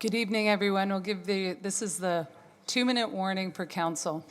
Good evening, everyone. This is the 2-minute warning for council.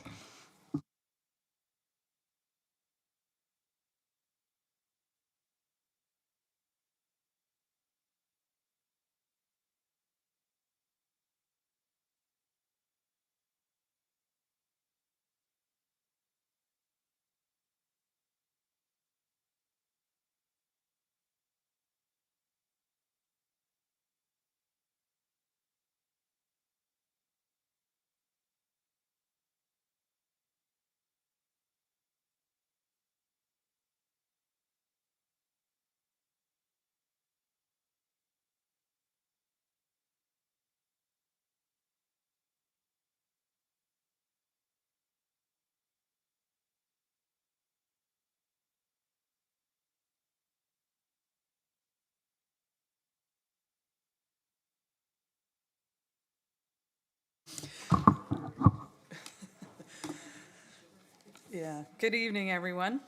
Good evening, everyone.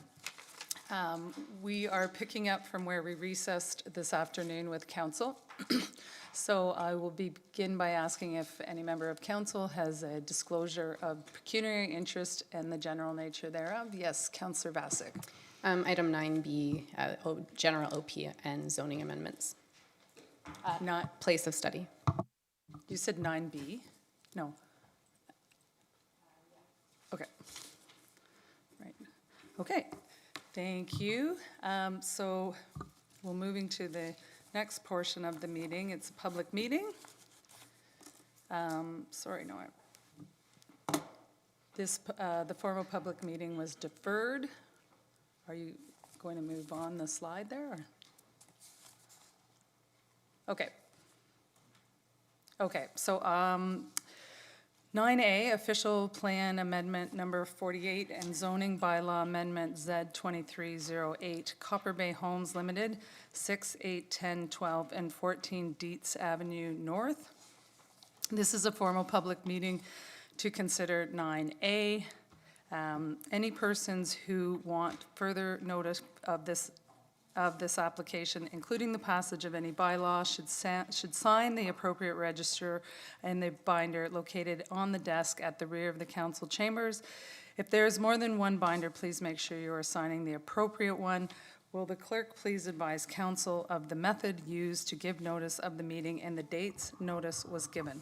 We are picking up from where we recessed this afternoon with council. So I will begin by asking if any member of council has a disclosure of pecuniary interest and the general nature thereof. Yes, Councillor Vasic. Item 9B, general OP and zoning amendments. Not, Place of study. you said 9B? No. Okay. Right. Okay. Thank you. So we're moving to the next portion of the meeting. It's a public meeting. The formal public meeting was deferred. Are you going to move on the slide there? Or? Okay. Okay, so 9A, official plan amendment number 48 and zoning bylaw amendment Z2308, Copper Bay Homes Limited, 6, 8, 10, 12, and 14 Dietz Avenue North. This is a formal public meeting to consider 9A. Any persons who want further notice of this application, including the passage of any bylaw, should sign the appropriate register and the binder located on the desk at the rear of the council chambers. If there is more than one binder, please make sure you are signing the appropriate one. Will the clerk please advise council of the method used to give notice of the meeting and the dates notice was given?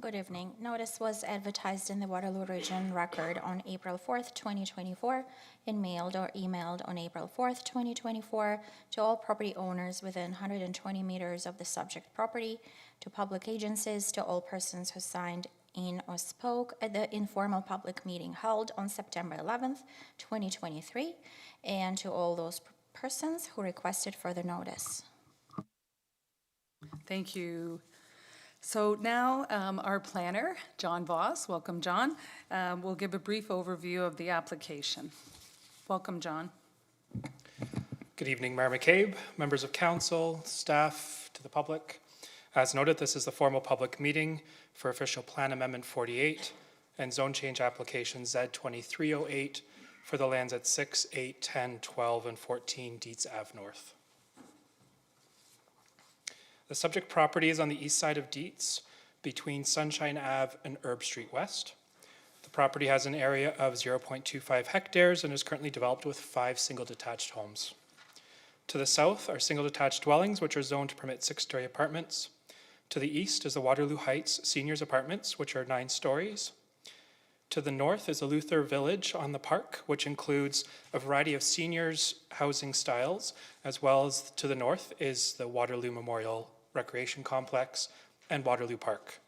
Good evening. Notice was advertised in the Waterloo Region Record on April 4th, 2024, and mailed or emailed on April 4th, 2024, to all property owners within 120 meters of the subject property, to public agencies, to all persons who signed in or spoke at the informal public meeting held on September 11th, 2023, and to all those persons who requested further notice. Thank you. So now our planner, John Voss, welcome John, will give a brief overview of the application. Welcome, John. Good evening, Mayor McCabe, members of council, staff, to the public. As noted, this is the formal public meeting for official plan amendment 48 and zone change application Z2308 for the lands at 6, 8, 10, 12, and 14 Dietz Ave North. The subject property is on the east side of Dietz, between Sunshine Ave and Herb Street West. The property has an area of 0.25 hectares and is currently developed with 5 single detached homes. To the south are single detached dwellings, which are zoned to permit 6-story apartments. To the east is the Waterloo Heights Seniors Apartments, which are 9 stories. To the north is the Luther Village on the park, which includes a variety of seniors housing styles, as well as to the north is the Waterloo Memorial Recreation Complex and Waterloo Park.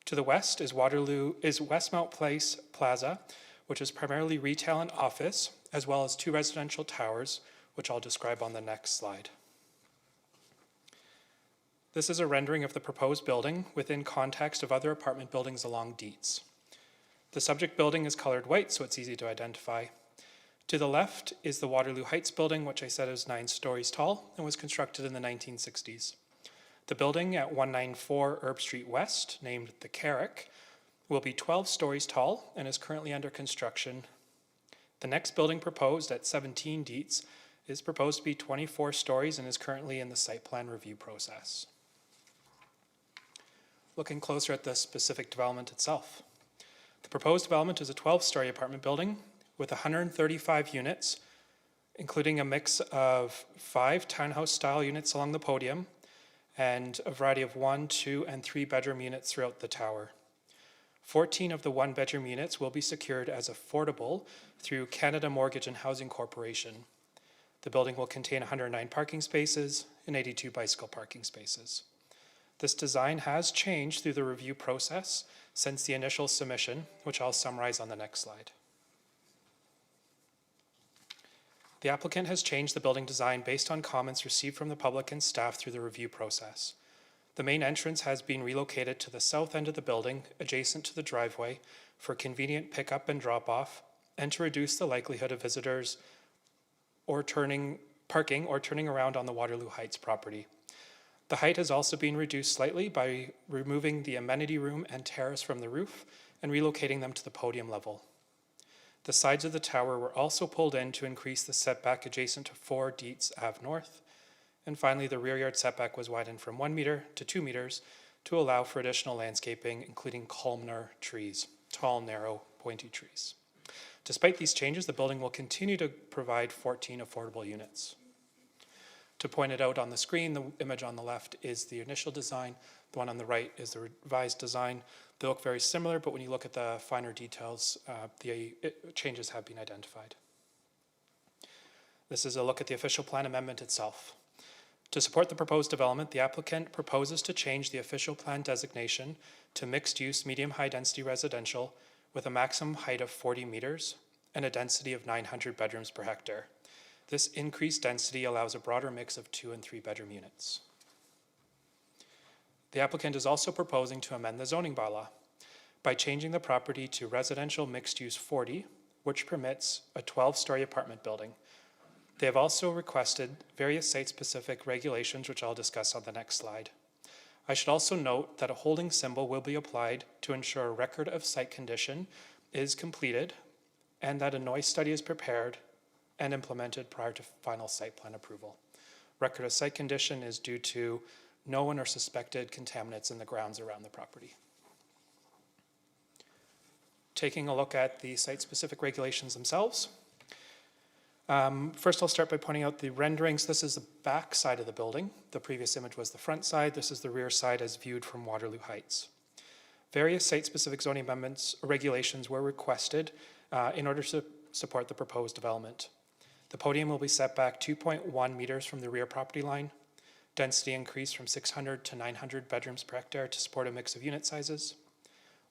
To the west is Westmount Place Plaza, which is primarily retail and office, as well as 2 residential towers, which I'll describe on the next slide. This is a rendering of the proposed building within context of other apartment buildings along Dietz. The subject building is colored white, so it's easy to identify. To the left is the Waterloo Heights building, which I said is 9 stories tall and was constructed in the 1960s. The building at 194 Herb Street West, named the Carrick, will be 12 stories tall and is currently under construction. The next building proposed at 17 Dietz is proposed to be 24 stories and is currently in the site plan review process. Looking closer at the specific development itself. The proposed development is a 12-story apartment building with 135 units, including a mix of 5 townhouse-style units along the podium and a variety of 1, 2, and 3-bedroom units throughout the tower. 14 of the 1-bedroom units will be secured as affordable through Canada Mortgage and Housing Corporation. The building will contain 109 parking spaces and 82 bicycle parking spaces. This design has changed through the review process since the initial submission, which I'll summarize on the next slide. The applicant has changed the building design based on comments received from the public and staff through the review process. The main entrance has been relocated to the south end of the building, adjacent to the driveway, for convenient pickup and drop-off, and to reduce the likelihood of visitors parking or turning around on the Waterloo Heights property. The height has also been reduced slightly by removing the amenity room and terrace from the roof and relocating them to the podium level. The sides of the tower were also pulled in to increase the setback adjacent to 4 Dietz Ave North. And finally, the rear yard setback was widened from 1 meter to 2 meters to allow for additional landscaping, including columnar trees, tall, narrow, pointy trees. Despite these changes, the building will continue to provide 14 affordable units. To point it out on the screen, the image on the left is the initial design. The one on the right is the revised design. They look very similar, but when you look at the finer details, the changes have been identified. This is a look at the official plan amendment itself. To support the proposed development, the applicant proposes to change the official plan designation to mixed-use medium-high-density residential with a maximum height of 40 meters and a density of 900 bedrooms per hectare. This increased density allows a broader mix of 2 and 3 bedroom units. The applicant is also proposing to amend the zoning bylaw by changing the property to residential mixed-use 40, which permits a 12-story apartment building. They have also requested various site-specific regulations, which I'll discuss on the next slide. I should also note that a holding symbol will be applied to ensure a record of site condition is completed and that a noise study is prepared and implemented prior to final site plan approval. Record of site condition is due to known or suspected contaminants in the grounds around the property. Taking a look at the site-specific regulations themselves. First, I'll start by pointing out the renderings. This is the back side of the building. The previous image was the front side. This is the rear side as viewed from Waterloo Heights. Various site-specific zoning amendments or regulations were requested in order to support the proposed development. The podium will be set back 2.1 meters from the rear property line. Density increased from 600 to 900 bedrooms per hectare to support a mix of unit sizes.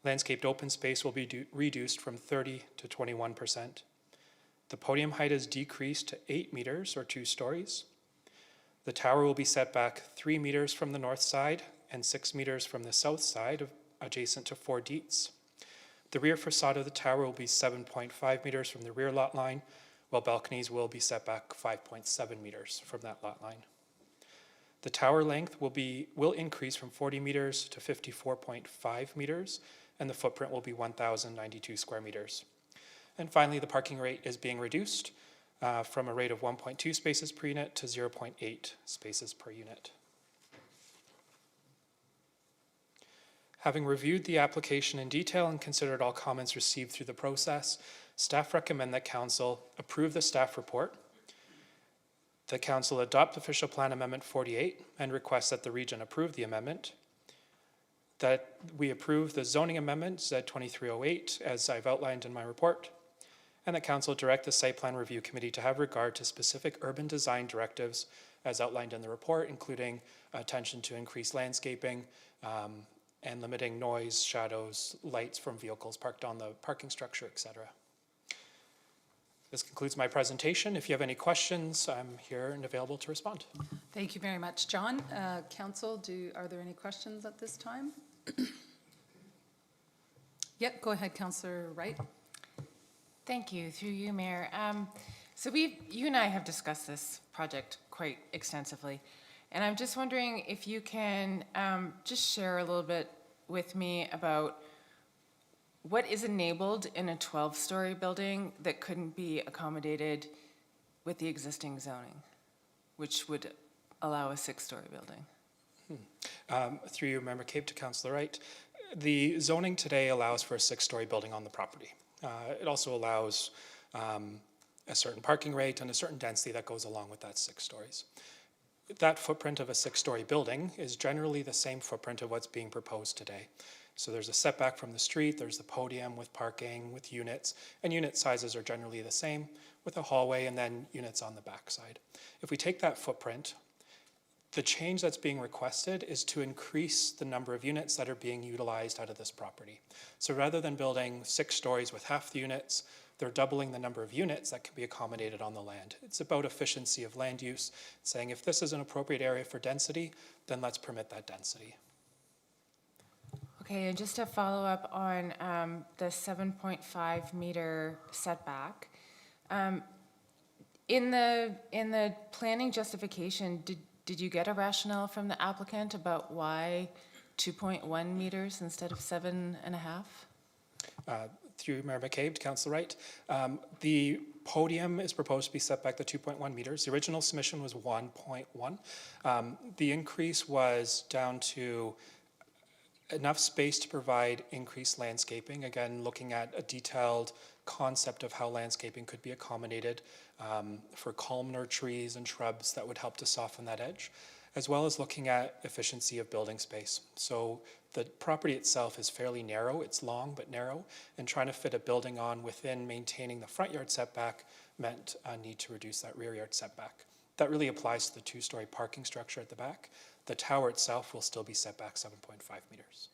Landscaped open space will be reduced from 30 to 21%. The podium height is decreased to 8 meters or 2 stories. The tower will be set back 3 meters from the north side and 6 meters from the south side adjacent to 4 Dietz. The rear facade of the tower will be 7.5 meters from the rear lot line, while balconies will be set back 5.7 meters from that lot line. The tower length will increase from 40 meters to 54.5 meters, and the footprint will be 1,092 square meters. And finally, the parking rate is being reduced from a rate of 1.2 spaces per unit to 0.8 spaces per unit. Having reviewed the application in detail and considered all comments received through the process, staff recommend that Council approve the staff report. The Council adopt Official Plan Amendment 48 and request that the Region approve the amendment. That we approve the zoning amendment Z2308 as I've outlined in my report. And that Council direct the Site Plan Review Committee to have regard to specific urban design directives as outlined in the report, including attention to increased landscaping and limiting noise, shadows, lights from vehicles parked on the parking structure, etc. This concludes my presentation. If you have any questions, I'm here and available to respond. Thank you very much, John. Council, are there any questions at this time? Yep, go ahead, Councillor Wright. Thank you, through you, Mayor. So you and I have discussed this project quite extensively, and I'm just wondering if you can just share a little bit with me about what is enabled in a 12-story building that couldn't be accommodated with the existing zoning, which would allow a 6-story building? Through you, Member Cape, to Councillor Wright. The zoning today allows for a 6-story building on the property. It also allows a certain parking rate and a certain density that goes along with that 6 stories. That footprint of a 6-story building is generally the same footprint of what's being proposed today. So there's a setback from the street, there's the podium with parking, with units, and unit sizes are generally the same with a hallway and then units on the backside. If we take that footprint, the change that's being requested is to increase the number of units that are being utilized out of this property. So rather than building 6 stories with half the units, they're doubling the number of units that can be accommodated on the land. It's about efficiency of land use, saying if this is an appropriate area for density, then let's permit that density. Okay, and just to follow up on the 7.5 meter setback, in the planning justification, did you get a rationale from the applicant about why 2.1 meters instead of 7.5? Through Mayor McCabe to Councillor Wright. The podium is proposed to be set back to 2.1 meters. The original submission was 1.1. The increase was down to enough space to provide increased landscaping. Again, looking at a detailed concept of how landscaping could be accommodated for columnar trees and shrubs that would help to soften that edge, as well as looking at efficiency of building space. So the property itself is fairly narrow, it's long but narrow, and trying to fit a building on within maintaining the front yard setback meant a need to reduce that rear yard setback. That really applies to the 2-story parking structure at the back. The tower itself will still be set back 7.5 meters.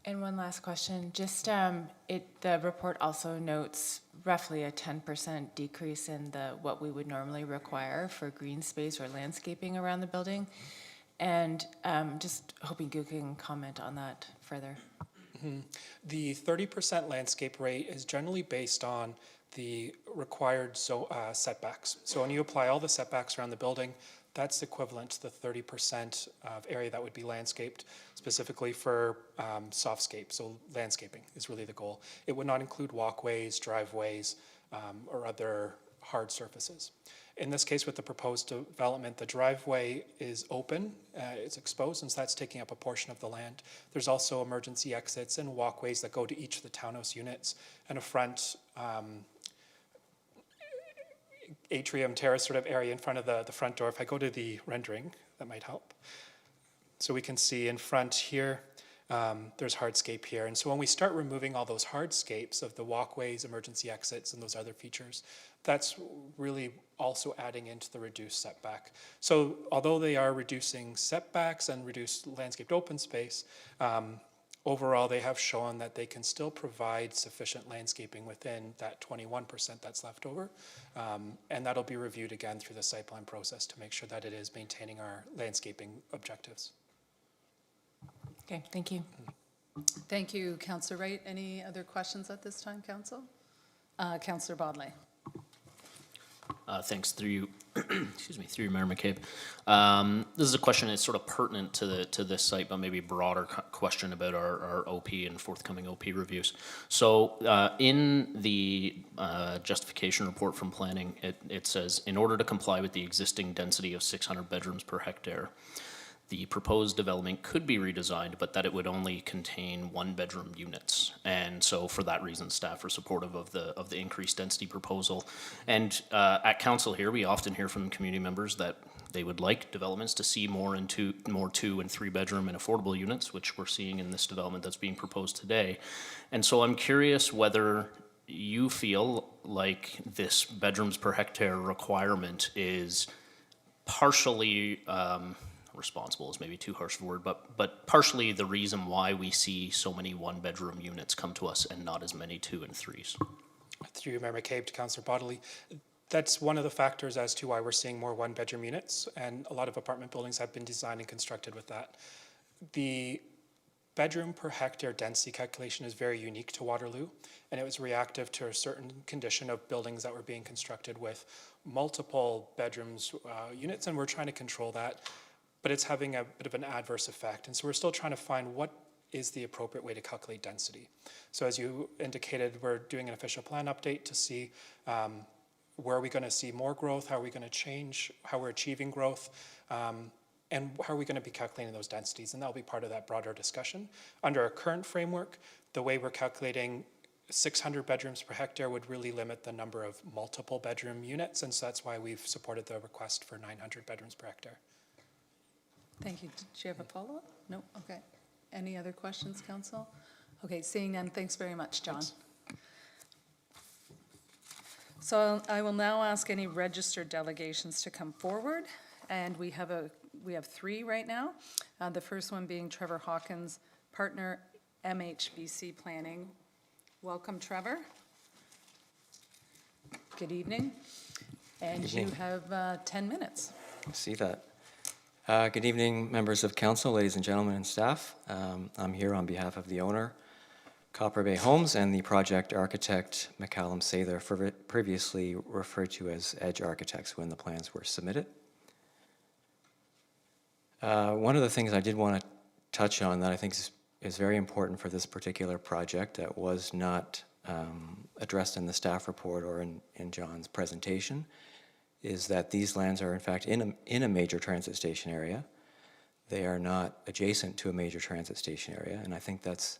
And one last question, just the report also notes roughly a 10% decrease in what we would normally require for green space or landscaping around the building. And just hoping you can comment on that further. Mm-hmm. The 30% landscape rate is generally based on the required setbacks. So when you apply all the setbacks around the building, that's equivalent to the 30% of area that would be landscaped, specifically for softscape. So landscaping is really the goal. It would not include walkways, driveways, or other hard surfaces. In this case, with the proposed development, the driveway is open, it's exposed, and so that's taking up a portion of the land. There's also emergency exits and walkways that go to each of the townhouse units, and a front atrium terrace sort of area in front of the front door. If I go to the rendering, that might help. So we can see in front here, there's hardscape here. And so when we start removing all those hardscapes of the walkways, emergency exits, and those other features, that's really also adding into the reduced setback. So although they are reducing setbacks and reduced landscaped open space, overall they have shown that they can still provide sufficient landscaping within that 21% that's left over. And that'll be reviewed again through the site plan process to make sure that it is maintaining our landscaping objectives. Okay, thank you. Thank you, Councillor Wright. Any other questions at this time, Council? Councillor Bodley. Thanks. Through you, excuse me, through you, Mayor McCabe. This is a question that's sort of pertinent to this site, but maybe a broader question about our OP and forthcoming OP reviews. So in the justification report from planning, it says, in order to comply with the existing density of 600 bedrooms per hectare, the proposed development could be redesigned, but that it would only contain 1-bedroom units. And so for that reason, staff are supportive of the increased density proposal. And at council here, we often hear from community members that they would like developments to see more 2- and 3-bedroom and affordable units, which we're seeing in this development that's being proposed today. And so I'm curious whether you feel like this bedrooms per hectare requirement is partially responsible is maybe too harsh a word, but partially the reason why we see so many 1-bedroom units come to us and not as many 2 and 3s. Through you, Mayor McCabe, to Councillor Bodley. That's one of the factors as to why we're seeing more 1-bedroom units, and a lot of apartment buildings have been designed and constructed with that. The bedroom per hectare density calculation is very unique to Waterloo, and it was reactive to a certain condition of buildings that were being constructed with multiple bedrooms units, and we're trying to control that. But it's having a bit of an adverse effect. And so we're still trying to find what is the appropriate way to calculate density. So as you indicated, we're doing an official plan update to see where are we going to see more growth, how are we going to change, how we're achieving growth. and how are we going to be calculating those densities? And that'll be part of that broader discussion. Under our current framework, the way we're calculating 600 bedrooms per hectare would really limit the number of multiple bedroom units, and so that's why we've supported the request for 900 bedrooms per hectare. Thank you. Did you have a follow-up? No? Okay. Any other questions, council? Okay, seeing none, thanks very much, John. Thanks. So I will now ask any registered delegations to come forward, and we have 3 right now. The first one being Trevor Hawkins, partner, MHBC Planning. Welcome, Trevor. Good evening. And you have 10 minutes. I see that. Good evening, members of council, ladies and gentlemen, and staff. I'm here on behalf of the owner, Copper Bay Homes, and the project architect, McCallum Sather, previously referred to as Edge Architects when the plans were submitted. One of the things I did want to touch on that I think is very important for this particular project that was not addressed in the staff report or in John's presentation is that these lands are in fact in a major transit station area. They are not adjacent to a major transit station area, and I think that's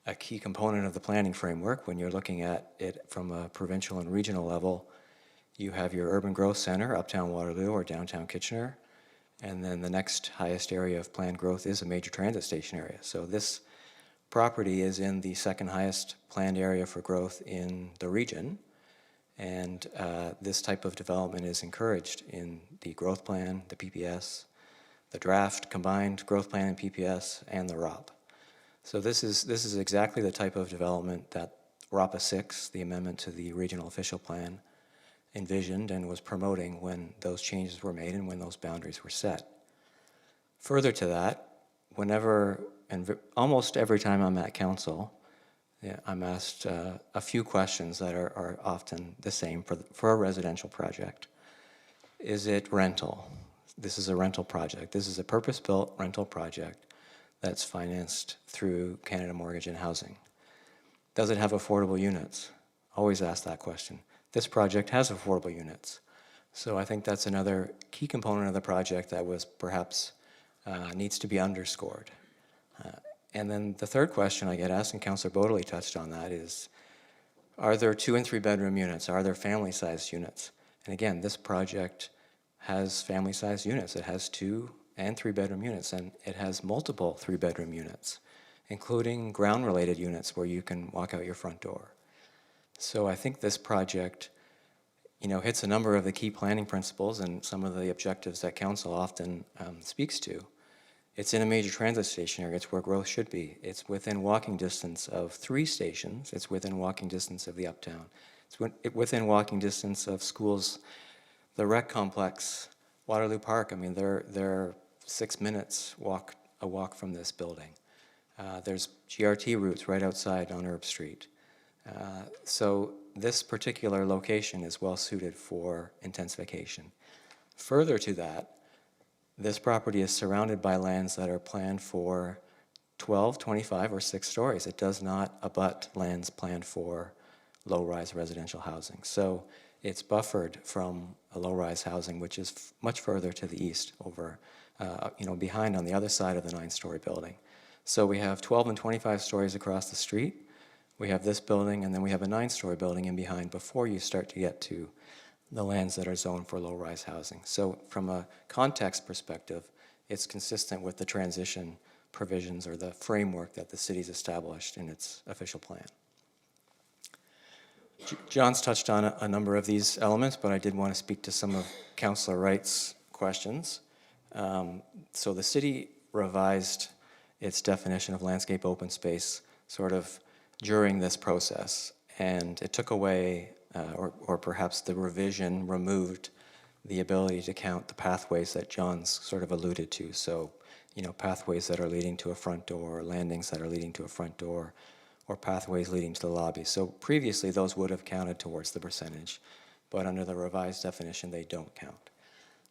a key component of the planning framework. When you're looking at it from a provincial and regional level, you have your urban growth center, uptown Waterloo or downtown Kitchener, and then the next highest area of planned growth is a major transit station area. So this property is in the second highest planned area for growth in the region, and this type of development is encouraged in the growth plan, the PPS, the draft combined growth plan and PPS, and the ROP. So this is exactly the type of development that ROPA 6, the amendment to the regional official plan, envisioned and was promoting when those changes were made and when those boundaries were set. Further to that, whenever and almost every time I'm at council, I'm asked a few questions that are often the same for a residential project. Is it rental? This is a rental project. This is a purpose-built rental project that's financed through Canada Mortgage and Housing. Does it have affordable units? Always ask that question. This project has affordable units. So I think that's another key component of the project that was perhaps needs to be underscored. And then the third question I get asked, and Councillor Bodley touched on that, is are there 2 and 3 bedroom units? Are there family-sized units? And again, this project has family-sized units. It has 2 and 3 bedroom units, and it has multiple 3 bedroom units, including ground-related units where you can walk out your front door. So I think this project, hits a number of the key planning principles and some of the objectives that council often speaks to. It's in a major transit station area. It's where growth should be. It's within walking distance of 3 stations. It's within walking distance of the uptown. It's within walking distance of schools, the rec complex, Waterloo Park. I mean, they're 6 minutes a walk from this building. There's GRT routes right outside on Herb Street. So this particular location is well suited for intensification. Further to that, this property is surrounded by lands that are planned for 12, 25, or 6 stories. It does not abut lands planned for low-rise residential housing. So it's buffered from a low-rise housing, which is much further to the east over, behind on the other side of the 9-story building. So we have 12 and 25 stories across the street. We have this building, and then we have a 9-story building in behind before you start to get to the lands that are zoned for low-rise housing. So from a context perspective, it's consistent with the transition provisions or the framework that the city's established in its official plan. John's touched on a number of these elements, but I did want to speak to some of Councillor Wright's questions. So the city revised its definition of landscape open space sort of during this process, and it took away or perhaps the revision removed the ability to count the pathways that John's sort of alluded to. So, pathways that are leading to a front door, or landings that are leading to a front door, or pathways leading to the lobby. So previously those would have counted towards the percentage, but under the revised definition they don't count.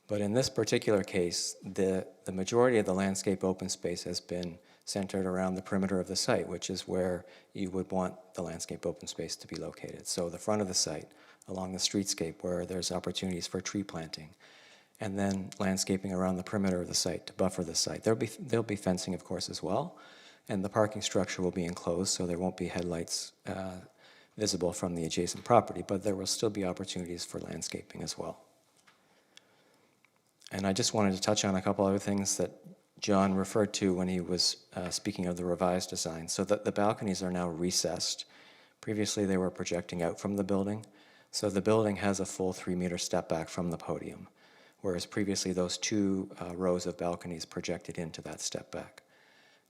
But in this particular case, the majority of the landscape open space has been centered around the perimeter of the site, which is where you would want the landscape open space to be located. So the front of the site, along the streetscape where there's opportunities for tree planting, and then landscaping around the perimeter of the site to buffer the site. There'll be fencing, of course, as well, and the parking structure will be enclosed, so there won't be headlights visible from the adjacent property, but there will still be opportunities for landscaping as well. And I just wanted to touch on a couple other things that John referred to when he was speaking of the revised design. So that the balconies are now recessed. Previously, they were projecting out from the building. So the building has a full 3-meter step back from the podium, whereas previously those 2 rows of balconies projected into that step back.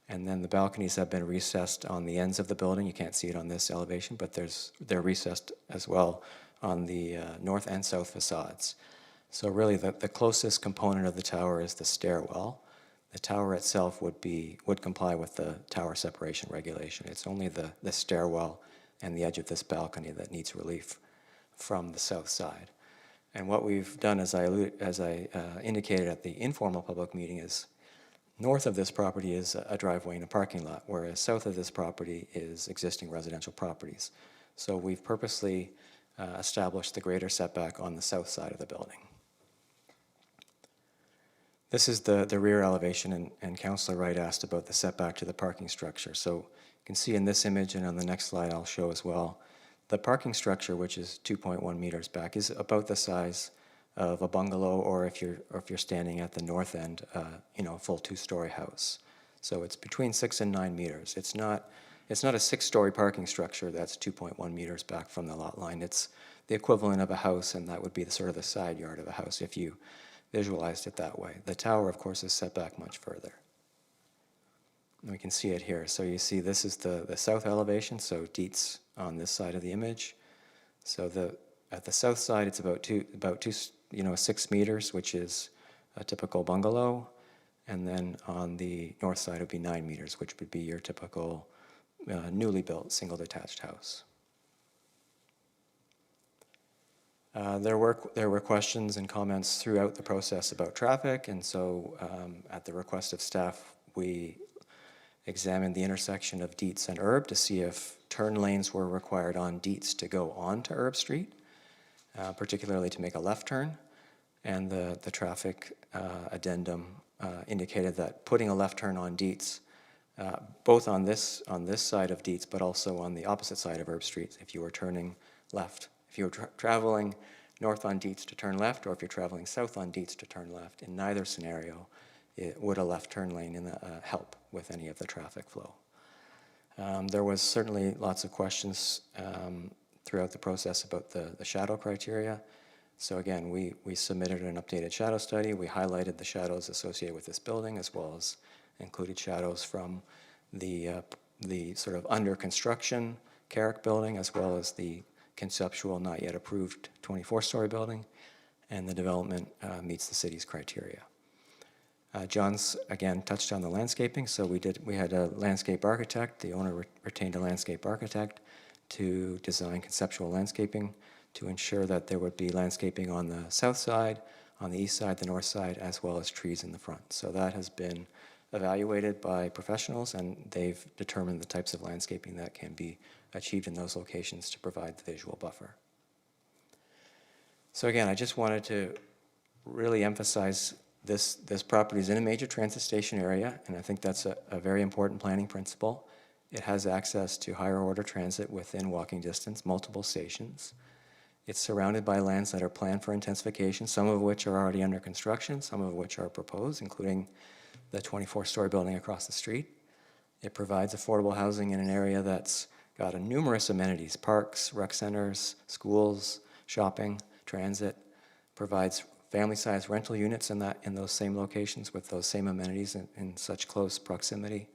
And then the balconies have been recessed on the ends of the building. You can't see it on this elevation, but they're recessed as well on the north and south facades. So really the closest component of the tower is the stairwell. The tower itself would comply with the tower separation regulation. It's only the stairwell and the edge of this balcony that needs relief from the south side. And what we've done, as I indicated at the informal public meeting, is north of this property is a driveway and a parking lot, whereas south of this property is existing residential properties. So we've purposely established the greater setback on the south side of the building. This is the rear elevation, and Councillor Wright asked about the setback to the parking structure. So you can see in this image, and on the next slide I'll show as well, the parking structure, which is 2.1 meters back, is about the size of a bungalow, or if you're standing at the north end, a full 2-story house. So it's between 6 and 9 meters. It's not a 6-story parking structure that's 2.1 meters back from the lot line. It's the equivalent of a house, and that would be the side yard of a house if you visualized it that way. The tower, of course, is set back much further. And we can see it here. So you see this is the south elevation, so Dietz on this side of the image. So at the south side, it's about 6 meters, which is a typical bungalow. And then on the north side would be 9 meters, which would be your typical newly built single detached house. There were questions and comments throughout the process about traffic, and so at the request of staff, we examined the intersection of Dietz and Erb to see if turn lanes were required on Dietz to go on to Erb Street, particularly to make a left turn. And the traffic addendum indicated that putting a left turn on Dietz, both on this side of Dietz, but also on the opposite side of Erb Street, if you were turning left. If you were traveling north on Dietz to turn left, or if you're traveling south on Dietz to turn left, in neither scenario would a left turn lane help with any of the traffic flow. There was certainly lots of questions throughout the process about the shadow criteria. So again, we submitted an updated shadow study. We highlighted the shadows associated with this building, as well as included shadows from the sort of under construction Carrick building, as well as the conceptual, not yet approved 24-story building, and the development meets the city's criteria. John's again touched on the landscaping, so we had a landscape architect. The owner retained a landscape architect to design conceptual landscaping to ensure that there would be landscaping on the south side, on the east side, the north side, as well as trees in the front. So that has been evaluated by professionals, and they've determined the types of landscaping that can be achieved in those locations to provide the visual buffer. So again, I just wanted to really emphasize this property is in a major transit station area, and I think that's a very important planning principle. It has access to higher order transit within walking distance, multiple stations. It's surrounded by lands that are planned for intensification, some of which are already under construction, some of which are proposed, including the 24-story building across the street. It provides affordable housing in an area that's got numerous amenities, parks, rec centers, schools, shopping, transit, provides family-sized rental units in those same locations with those same amenities in such close proximity.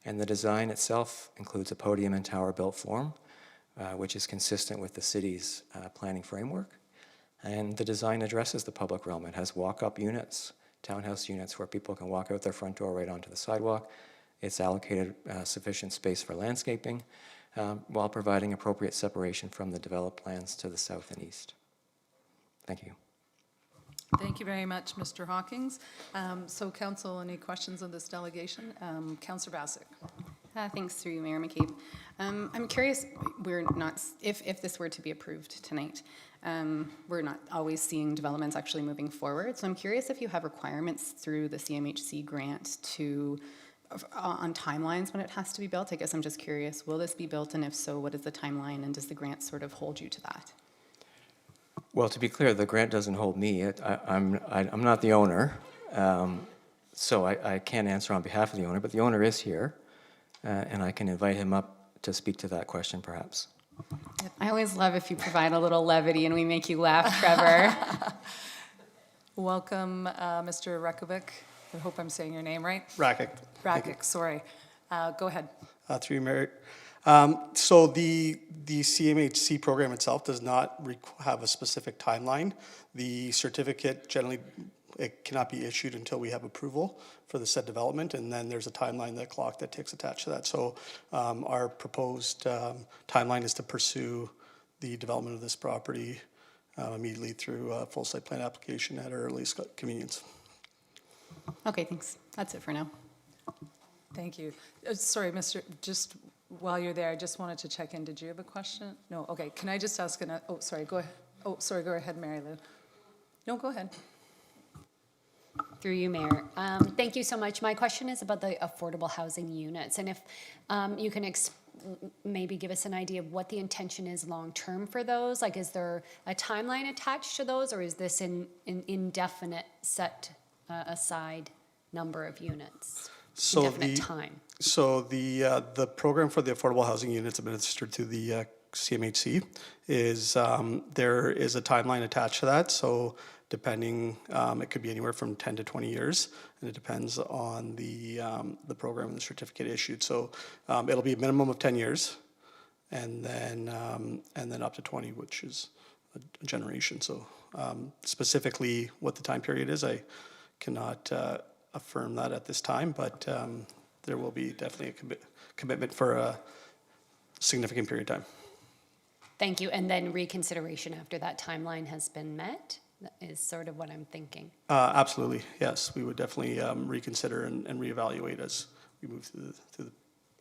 And the design itself includes a podium and tower built form, which is consistent with the city's planning framework. And the design addresses the public realm. It has walk-up units, townhouse units where people can walk out their front door right onto the sidewalk. It's allocated sufficient space for landscaping while providing appropriate separation from the developed lands to the south and east. Thank you. Thank you very much, Mr. Hawkins. So council, any questions on this delegation? Councillor Bassick. Thanks, through you, Mayor McCabe. I'm curious, if this were to be approved tonight, We're not always seeing developments actually moving forward. So I'm curious if you have requirements through the CMHC grant to on timelines when it has to be built. I guess I'm just curious, will this be built, and if so, what is the timeline, and does the grant sort of hold you to that? Well, to be clear, the grant doesn't hold me. I'm not the owner, so I can't answer on behalf of the owner, but the owner is here, and I can invite him up to speak to that question, perhaps. I always love if you provide a little levity and we make you laugh, Trevor. Welcome, Mr. Rekovic. I hope I'm saying your name right. Rakic. Rakic, sorry. Go ahead. Through you, Mayor. So the CMHC program itself does not have a specific timeline. The certificate generally, it cannot be issued until we have approval for the said development, and then there's a timeline, that clock that ticks attached to that. So our proposed timeline is to pursue the development of this property immediately through a full site plan application at our earliest convenience. Okay, thanks. That's it for now. Thank you. Sorry, just while you're there, I just wanted to check in. Did you have a question? No, okay. Can I just ask oh, sorry, go ahead. Oh, sorry, go ahead, Mary Lou. No, go ahead. Through you, Mayor. Thank you so much. My question is about the affordable housing units, and if you can maybe give us an idea of what the intention is long-term for those. Like, is there a timeline attached to those, or is this an indefinite set aside number of units? So Indefinite time? So the program for the affordable housing units administered through the CMHC is there is a timeline attached to that. So depending, it could be anywhere from 10 to 20 years, and it depends on the program and the certificate issued. So it'll be a minimum of 10 years, and then up to 20, which is a generation. So specifically, what the time period is, I cannot affirm that at this time, but there will be definitely a commitment for a significant period of time. Thank you. And then reconsideration after that timeline has been met is sort of what I'm thinking. Absolutely, yes. We would definitely reconsider and reevaluate as we move through the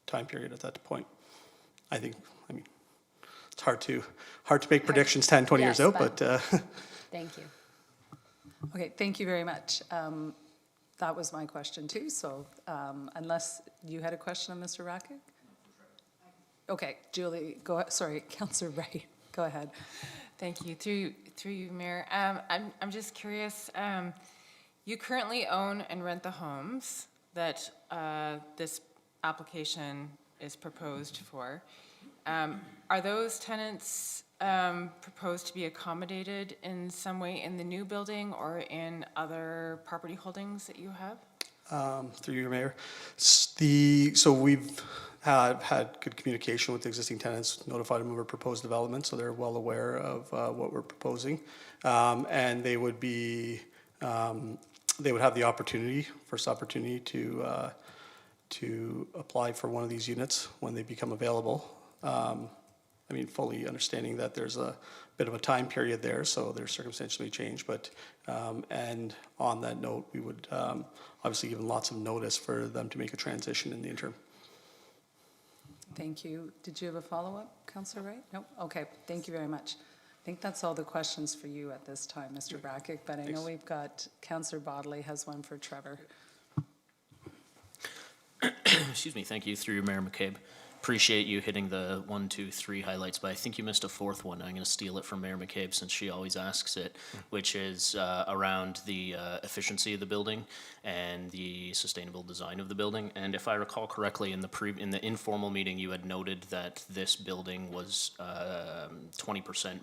time period at that point. I mean, it's hard to make predictions 10, 20 years out, but Thank you. Okay, thank you very much. That was my question too, so unless you had a question, Mr. Rakic? Okay, Julie, go ahead. Sorry, Councillor Ray, go ahead. Thank you. Through you, Mayor. I'm just curious. You currently own and rent the homes that this application is proposed for. Are those tenants proposed to be accommodated in some way in the new building or in other property holdings that you have? through you, Mayor. So we've had good communication with the existing tenants, notified them of our proposed development, so they're well aware of what we're proposing. And they would be, they would have the opportunity, first opportunity to apply for one of these units when they become available. I mean, fully understanding that there's a bit of a time period there, so their circumstances may change, but, and on that note, we would obviously give them lots of notice for them to make a transition in the interim. Thank you. Did you have a follow-up, Councillor Wright? No? Okay, thank you very much. I think that's all the questions for you at this time, Mr. Brackett, but I know we've got, Councillor Bodley has one for Trevor. Excuse me, thank you, through your Mayor McCabe. Appreciate you hitting the 1, 2, 3 highlights, but I think you missed a fourth one. I'm going to steal it from Mayor McCabe since she always asks it, which is around the efficiency of the building and the sustainable design of the building. And if I recall correctly, in the informal meeting, you had noted that this building was 20%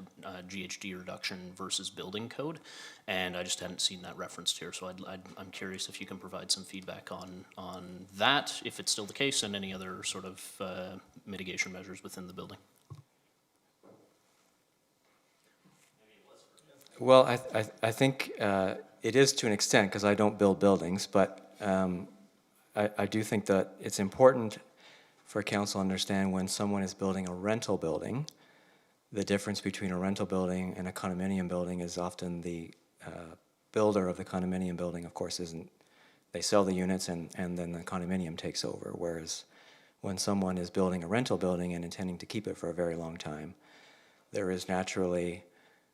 GHG reduction versus building code, and I just hadn't seen that referenced here. So I'm curious if you can provide some feedback on that, if it's still the case, and any other sort of mitigation measures within the building. Well, I think it is to an extent, because I don't build buildings, but I do think that it's important for council to understand when someone is building a rental building, the difference between a rental building and a condominium building is often the builder of the condominium building, of course, they sell the units and then the condominium takes over, whereas when someone is building a rental building and intending to keep it for a very long time, there is naturally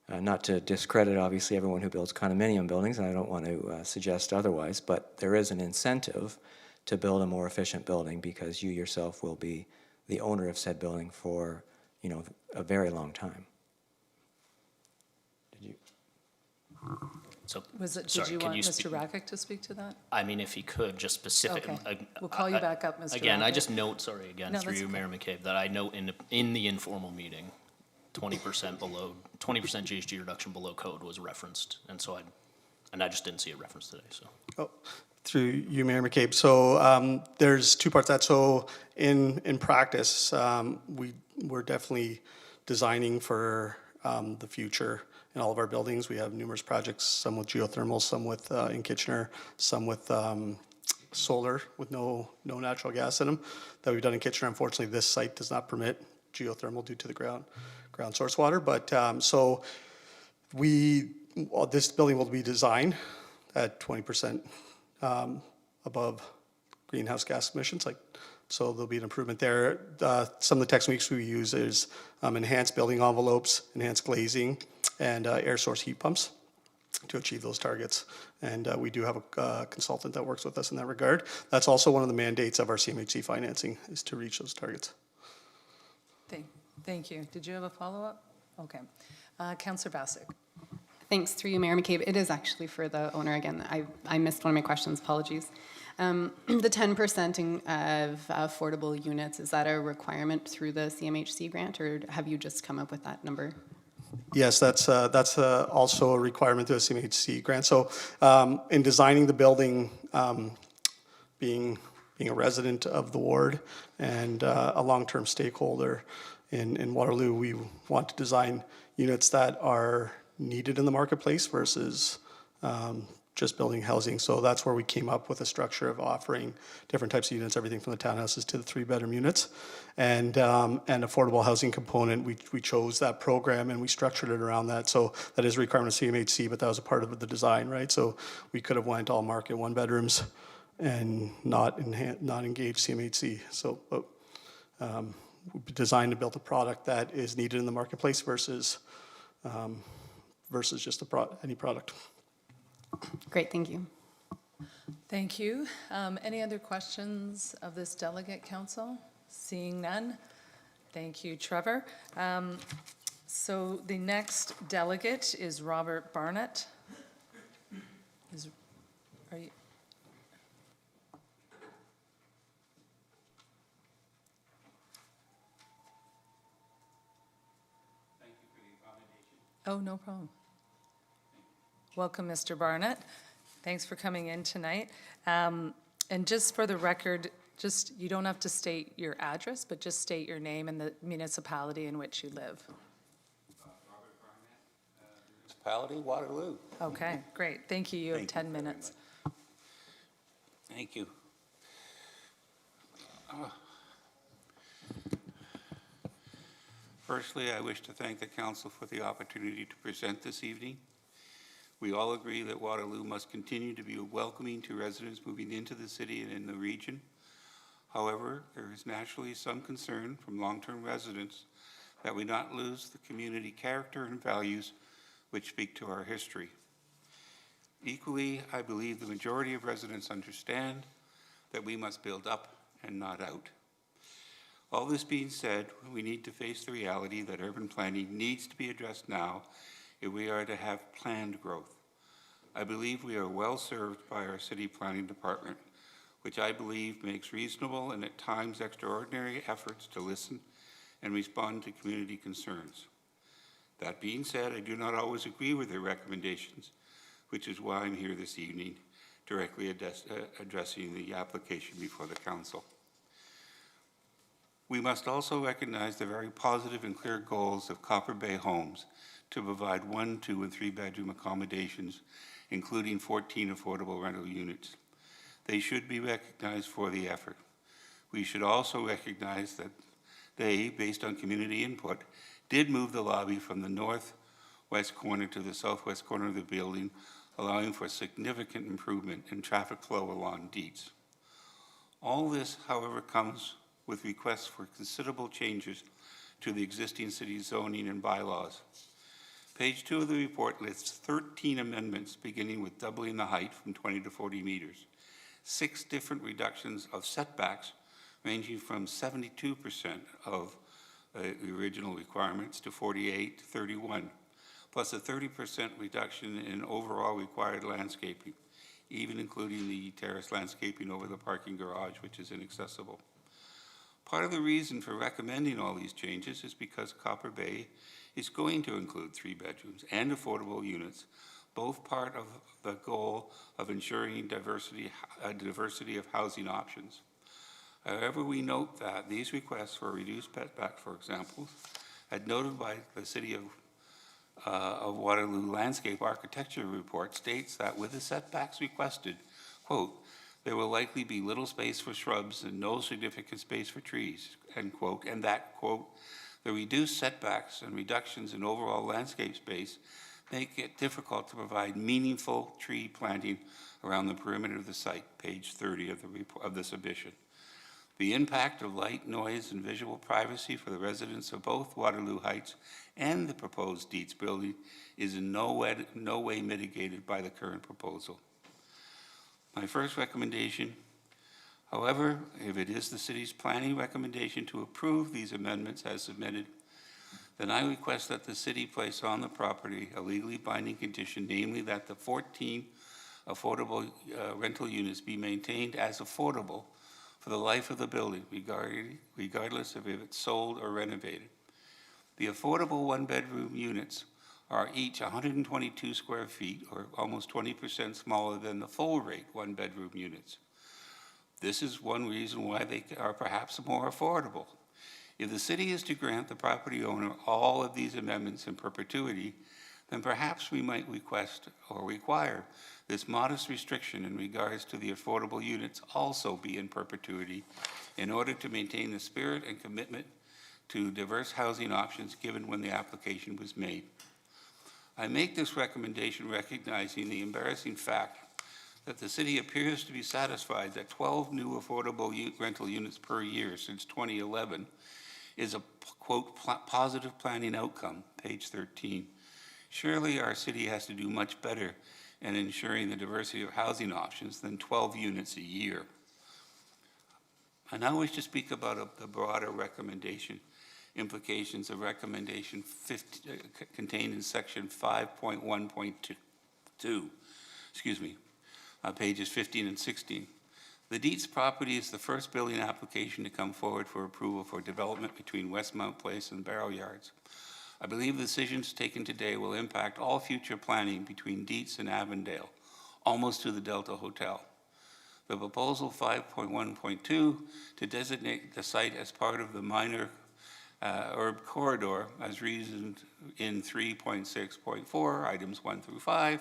Not to discredit, obviously, everyone who builds condominium buildings, and I don't want to suggest otherwise, but there is an incentive to build a more efficient building because you yourself will be the owner of said building for, a very long time. Did you? So, Did sorry, you can want you Mr. speak? Rakic to speak to that? I mean, if he could, just specific. Okay. We'll call you back up, Mr. Again, I Rakic. just note, sorry, again, No, through that's you, okay. Mayor McCabe, that I note in the informal meeting, 20% below, 20% GHG reduction below code was referenced, and so I just didn't see a reference today, so. Oh, through you, Mayor McCabe. So there's two parts to that. So in practice, we're definitely designing for the future in all of our buildings. We have numerous projects, some with geothermal, some with in Kitchener, some with solar with no natural gas in them that we've done in Kitchener. Unfortunately, this site does not permit geothermal due to the ground source water. But so this building will be designed at 20% above greenhouse gas emissions. So there'll be an improvement there. Some of the techniques we use is enhanced building envelopes, enhanced glazing, and air source heat pumps to achieve those targets. And we do have a consultant that works with us in that regard. That's also one of the mandates of our CMHC financing, is to reach those targets. Thank you. Did you have a follow-up? Okay. Councillor Bassick. Thanks, through you, Mayor McCabe. It is actually for the owner again. I missed one of my questions, apologies. The 10% of affordable units, is that a requirement through the CMHC grant, or have you just come up with that number? Yes, that's also a requirement to a CMHC grant. So in designing the building, being a resident of the ward and a long-term stakeholder in Waterloo, we want to design units that are needed in the marketplace versus just building housing. So that's where we came up with a structure of offering different types of units, everything from the townhouses to the 3-bedroom units. And affordable housing component, we chose that program and we structured it around that. So that is a requirement of CMHC, but that was a part of the design, right? So we could have went all market 1-bedrooms and not engage CMHC. So we designed and built a product that is needed in the marketplace versus just any product. Great, thank you. Thank you. Any other questions of this delegate council? Seeing none. Thank you, Trevor. So the next delegate is Robert Barnett. Are you? Thank you for the accommodation. Oh, no problem. Welcome, Mr. Barnett. Thanks for coming in tonight. And just for the record, you don't have to state your address, but just state your name and the municipality in which you live. Robert Barnett, Municipality, Waterloo. Okay, great. Thank you. You have Thank you 10 very minutes. much. Thank you. Firstly, I wish to thank the council for the opportunity to present this evening. We all agree that Waterloo must continue to be welcoming to residents moving into the city and in the region. However, there is naturally some concern from long-term residents that we not lose the community character and values which speak to our history. Equally, I believe the majority of residents understand that we must build up and not out. All this being said, we need to face the reality that urban planning needs to be addressed now if we are to have planned growth. I believe we are well served by our city planning department, which I believe makes reasonable and at times extraordinary efforts to listen and respond to community concerns. That being said, I do not always agree with their recommendations, which is why I'm here this evening, directly addressing the application before the council. We must also recognize the very positive and clear goals of Copper Bay Homes to provide 1, 2, and 3-bedroom accommodations, including 14 affordable rental units. They should be recognized for the effort. We should also recognize that they, based on community input, did move the lobby from the northwest corner to the southwest corner of the building, allowing for significant improvement in traffic flow along Dietz. All this, however, comes with requests for considerable changes to the existing city zoning and bylaws. Page 2 of the report lists 13 amendments, beginning with doubling the height from 20 to 40 meters. 6 different reductions of setbacks, ranging from 72% of the original requirements to 48 to 31, plus a 30% reduction in overall required landscaping, even including the terrace landscaping over the parking garage, which is inaccessible. Part of the reason for recommending all these changes is because Copper Bay is going to include 3 bedrooms and affordable units, both part of the goal of ensuring diversity of housing options. However, we note that these requests for a reduced setback, for example, as noted by the City of Waterloo Landscape Architecture Report, states that with the setbacks requested, quote, there will likely be little space for shrubs and no significant space for trees, end quote, and that, quote, the reduced setbacks and reductions in overall landscape space make it difficult to provide meaningful tree planting around the perimeter of the site, page 30 of the submission. The impact of light, noise, and visual privacy for the residents of both Waterloo Heights and the proposed Dietz building is in no way mitigated by the current proposal. My first recommendation, however, if it is the city's planning recommendation to approve these amendments as submitted, then I request that the city place on the property a legally binding condition, namely that the 14 affordable rental units be maintained as affordable for the life of the building, regardless of if it's sold or renovated. The affordable 1-bedroom units are each 122 square feet, or almost 20% smaller than the full-rate 1-bedroom units. This is one reason why they are perhaps more affordable. If the city is to grant the property owner all of these amendments in perpetuity, then perhaps we might request or require this modest restriction in regards to the affordable units also be in perpetuity in order to maintain the spirit and commitment to diverse housing options given when the application was made. I make this recommendation recognizing the embarrassing fact that the city appears to be satisfied that 12 new affordable rental units per year since 2011 is a, quote, positive planning outcome, page 13. Surely our city has to do much better in ensuring the diversity of housing options than 12 units a year. I now wish to speak about the broader recommendation implications of recommendation 50, contained in section 5.1.2, pages 15 and 16. The Dietz property is the first building application to come forward for approval for development between Westmount Place and Barrel Yards. I believe the decisions taken today will impact all future planning between Dietz and Avondale, almost to the Delta Hotel. The proposal 5.1.2 to designate the site as part of the minor urban corridor as reasoned in 3.6.4, items 1 through 5,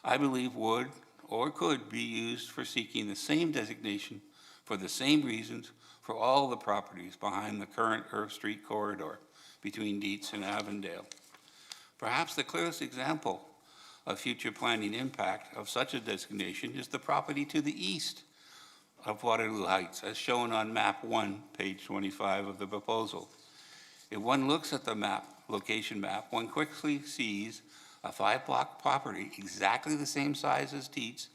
I believe would or could be used for seeking the same designation for the same reasons for all the properties behind the current Herb Street corridor between Dietz and Avondale. Perhaps the clearest example of future planning impact of such a designation is the property to the east of Waterloo Heights, as shown on map 1, page 25 of the proposal. If one looks at the map, location map, one quickly sees a 5-block property exactly the same size as Dietz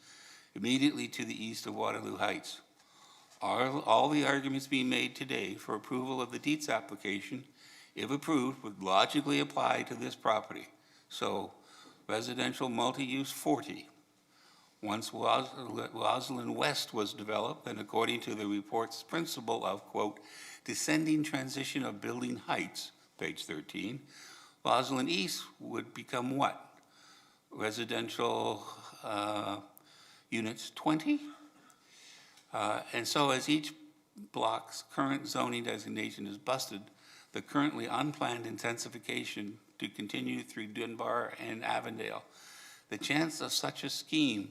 immediately to the east of Waterloo Heights. All the arguments being made today for approval of the Dietz application, if approved, would logically apply to this property. So, residential multi-use 40. Once Rosslyn West was developed, and according to the report's principle of, quote, descending transition of building heights, page 13, Rosslyn East would become what? Residential units 20? And so as each block's current zoning designation is busted, the currently unplanned intensification to continue through Dunbar and Avondale, the chance of such a scheme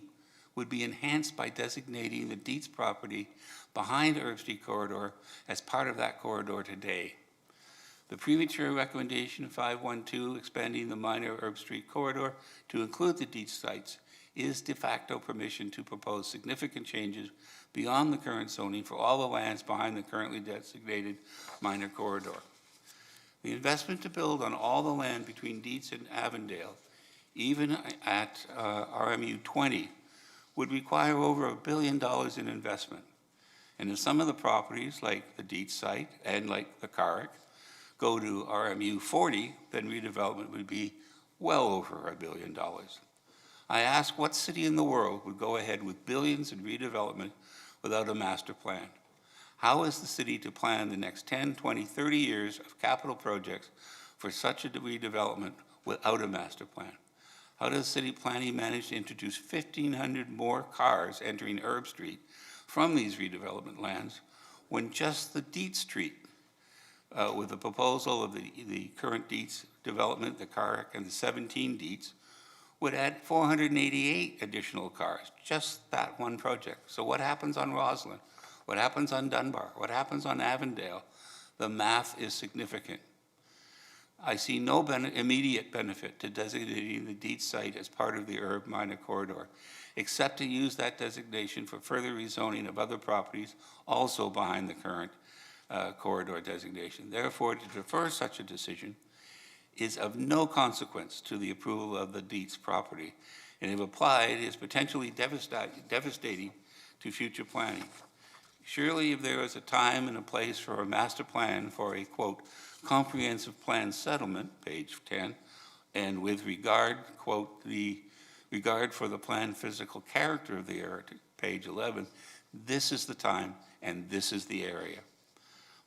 would be enhanced by designating the Dietz property behind Herb Street corridor as part of that corridor today. The premature recommendation 512 expanding the minor Herb Street corridor to include the Dietz sites is de facto permission to propose significant changes beyond the current zoning for all the lands behind the currently designated minor corridor. The investment to build on all the land between Dietz and Avondale, even at RMU 20, would require over $1 billion in investment. And if some of the properties, like the Dietz site and like the Carrick, go to RMU 40, then redevelopment would be well over $1 billion. I ask, what city in the world would go ahead with billions in redevelopment without a master plan? How is the city to plan the next 10, 20, 30 years of capital projects for such a redevelopment without a master plan? How does city planning manage to introduce 1,500 more cars entering Herb Street from these redevelopment lands when just the Dietz Street, with the proposal of the current Dietz development, the Carrick and the 17 Dietz, would add 488 additional cars, just that one project. So what happens on Roslyn? What happens on Dunbar? What happens on Avondale? The math is significant. I see no immediate benefit to designating the Dietz site as part of the Herb Minor Corridor, except to use that designation for further rezoning of other properties also behind the current corridor designation. Therefore, to defer such a decision is of no consequence to the approval of the Dietz property, and if applied, is potentially devastating to future planning. Surely, if there is a time and a place for a master plan for a, quote, comprehensive plan settlement, page 10, and with regard, quote, the regard for the planned physical character of the area, page 11, this is the time and this is the area.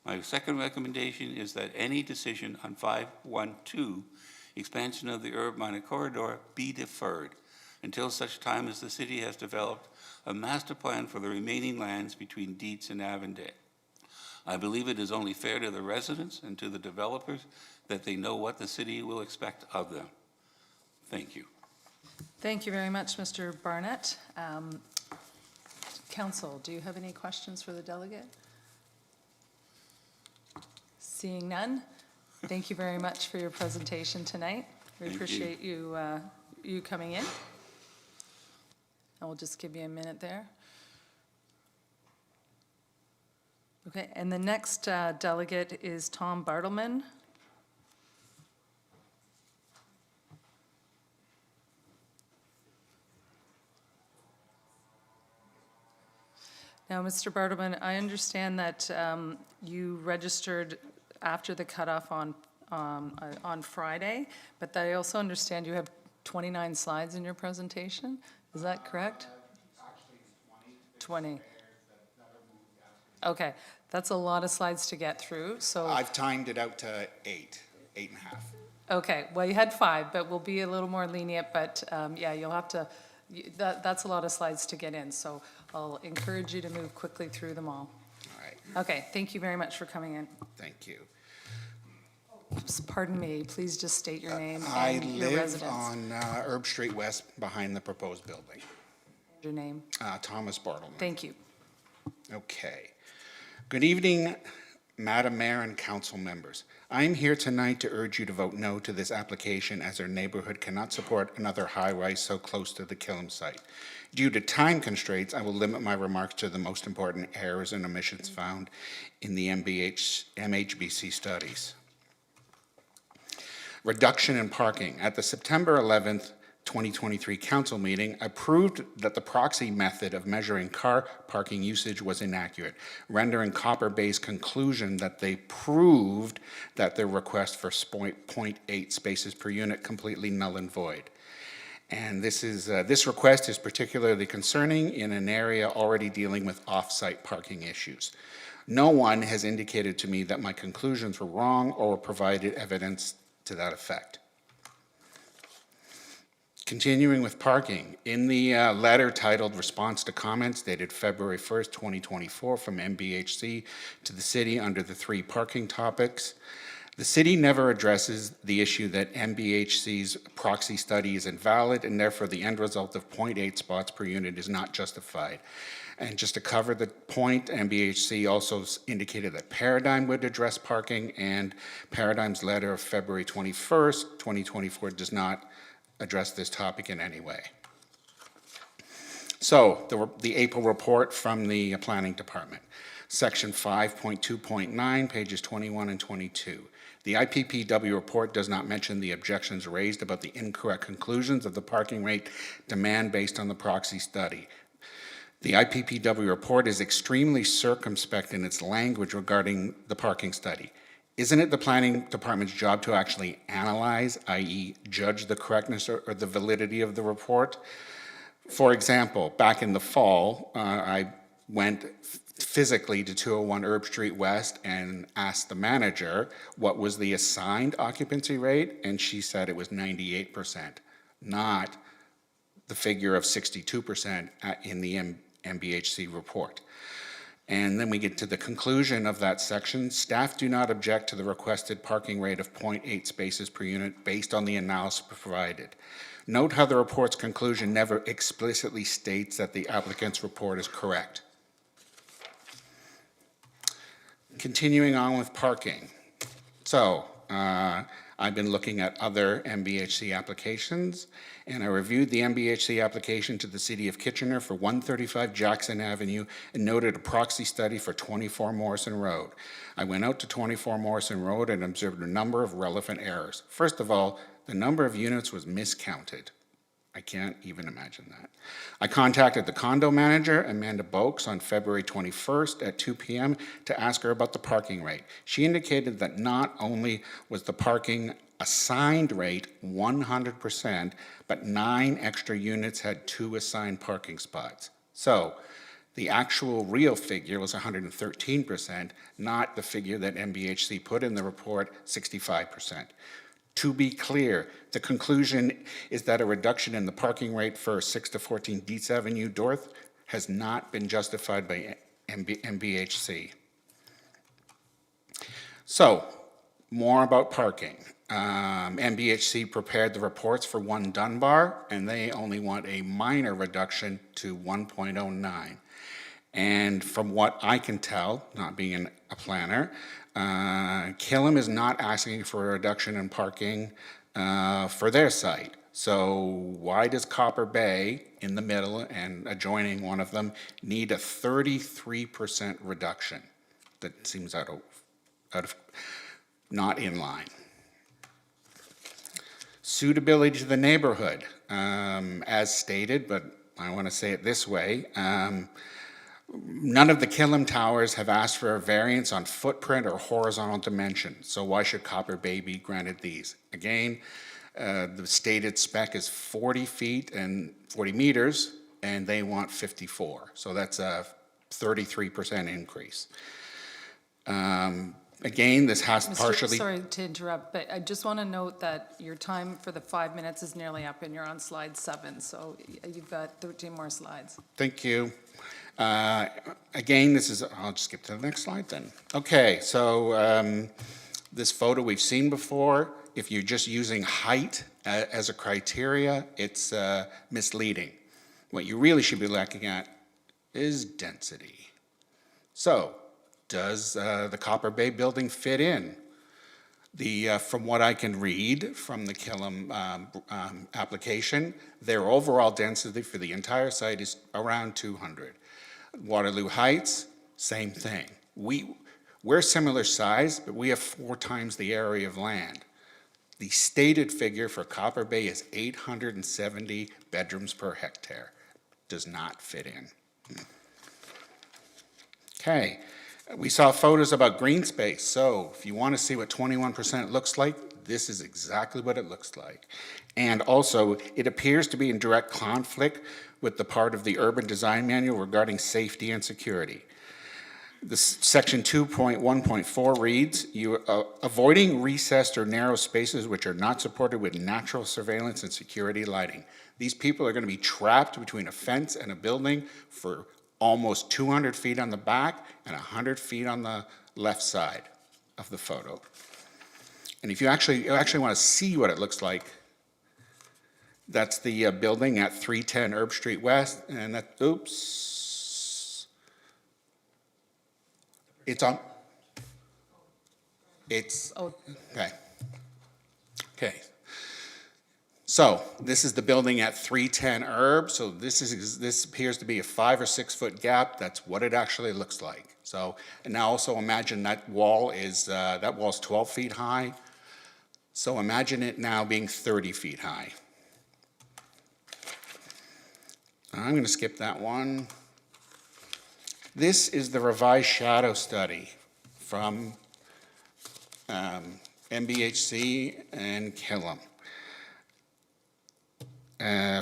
My second recommendation is that any decision on 512, expansion of the Herb Minor Corridor, be deferred until such time as the city has developed a master plan for the remaining lands between Dietz and Avondale. I believe it is only fair to the residents and to the developers that they know what the city will expect of them. Thank you. Thank you very much, Mr. Barnett. Council, do you have any questions for the delegate? Seeing none, thank you very much for your presentation tonight. We Thank you. appreciate you coming in. And we'll just give you a minute there. Okay, and the next delegate is Tom Bartleman. Now, Mr. Bartleman, I understand that you registered after the cutoff on Friday, but I also understand you have 29 slides in your presentation. Is that correct? Actually, 20. Okay, that's a lot of slides to get through, so. I've timed it out to 8 and a half. Okay, well, you had 5, but we'll be a little more lenient, but yeah, you'll have to, that's a lot of slides to get in, so I'll encourage you to move quickly through them all. All right, Okay, thank you very much for coming in. thank you. Oops, pardon me, please just state your name I and your live residence. on Herb Street West behind the proposed building. Your name. Thomas Bartleman. Thank you. Okay. Good evening, Madam Mayor and council members. I am here tonight to urge you to vote no to this application as our neighborhood cannot support another high-rise so close to the Killam site. Due to time constraints, I will limit my remarks to the most important errors and omissions found in the MHBC studies. Reduction in parking. At the September 11th, 2023 council meeting approved that the proxy method of measuring car parking usage was inaccurate, rendering Copper Bay's conclusion that they proved that their request for 0.8 spaces per unit completely null and void. And this request is particularly concerning in an area already dealing with off-site parking issues. No one has indicated to me that my conclusions were wrong or provided evidence to that effect. Continuing with parking, in the letter titled Response to Comments dated February 1st, 2024 from MBHC to the city under the 3 parking topics, the city never addresses the issue that MBHC's proxy study is invalid and therefore the end result of 0.8 spots per unit is not justified. And just to cover the point, MBHC also indicated that Paradigm would address parking, and Paradigm's letter of February 21st, 2024 does not address this topic in any way. So, the April report from the Planning Department, Section 5.2.9, pages 21 and 22. The IPPW report does not mention the objections raised about the incorrect conclusions of the parking rate demand based on the proxy study. The IPPW report is extremely circumspect in its language regarding the parking study. Isn't it the planning department's job to actually analyze, i.e. judge the correctness or the validity of the report? For example, back in the fall, I went physically to 201 Herb Street West and asked the manager what was the assigned occupancy rate, and she said it was 98%, not the figure of 62% in the MBHC report. And then we get to the conclusion of that section. Staff do not object to the requested parking rate of 0.8 spaces per unit based on the analysis provided. Note how the report's conclusion never explicitly states that the applicant's report is correct. Continuing on with parking. So, I've been looking at other MBHC applications, and I reviewed the MBHC application to the City of Kitchener for 135 Jackson Avenue and noted a proxy study for 24 Morrison Road. I went out to 24 Morrison Road and observed a number of relevant errors. First of all, the number of units was miscounted. I can't even imagine that. I contacted the condo manager, Amanda Boakes, on February 21st at 2 p.m. to ask her about the parking rate. She indicated that not only was the parking assigned rate 100%, but 9 extra units had 2 assigned parking spots. So the actual real figure was 113%, not the figure that MBHC put in the report, 65%. To be clear, the conclusion is that a reduction in the parking rate for 6 to 14 Dietz Avenue North has not been justified by MBHC. So, more about parking. MBHC prepared the reports for 1 Dunbar, and they only want a minor reduction to 1.09. And from what I can tell, not being a planner, Killam is not asking for a reduction in parking for their site. So why does Copper Bay, in the middle and adjoining one of them, need a 33% reduction? That seems out of not in line. Suitability to the neighborhood, as stated, but I want to say it this way. None of the Killam towers have asked for a variance on footprint or horizontal dimension, so why should Copper Bay be granted these? Again, the stated spec is 40 feet and 40 meters, and they want 54, so that's a 33% increase. Again, this has partially... Sorry to interrupt, but I just want to note that your time for the 5 minutes is nearly up, and you're on slide 7, so you've got 13 more slides. Thank you. Again, this is, I'll just skip to the next slide then. Okay, so this photo we've seen before. If you're just using height as a criteria, it's misleading. What you really should be looking at is density. So, does the Copper Bay building fit in? From what I can read from the Killam application, their overall density for the entire site is around 200. Waterloo Heights, same thing. We're similar size, but we have 4 times the area of land. The stated figure for Copper Bay is 870 bedrooms per hectare. Does not fit in. Okay, we saw photos about green space. So if you want to see what 21% looks like, this is exactly what it looks like. And also, it appears to be in direct conflict with the part of the urban design manual regarding safety and security. Section 2.1.4 reads, avoiding recessed or narrow spaces which are not supported with natural surveillance and security lighting. These people are going to be trapped between a fence and a building for almost 200 feet on the back and 100 feet on the left side of the photo. And if you actually want to see what it looks like, that's the building at 310 Herb Street West, and that, oops. It's on, okay. Okay. So So this is the building at 310 Herb. So this appears to be a 5 or 6 foot gap. That's what it actually looks like. So, and now also imagine that wall's 12 feet high. So imagine it now being 30 feet high. I'm going to skip that one. This is the revised shadow study from MBHC and Killam.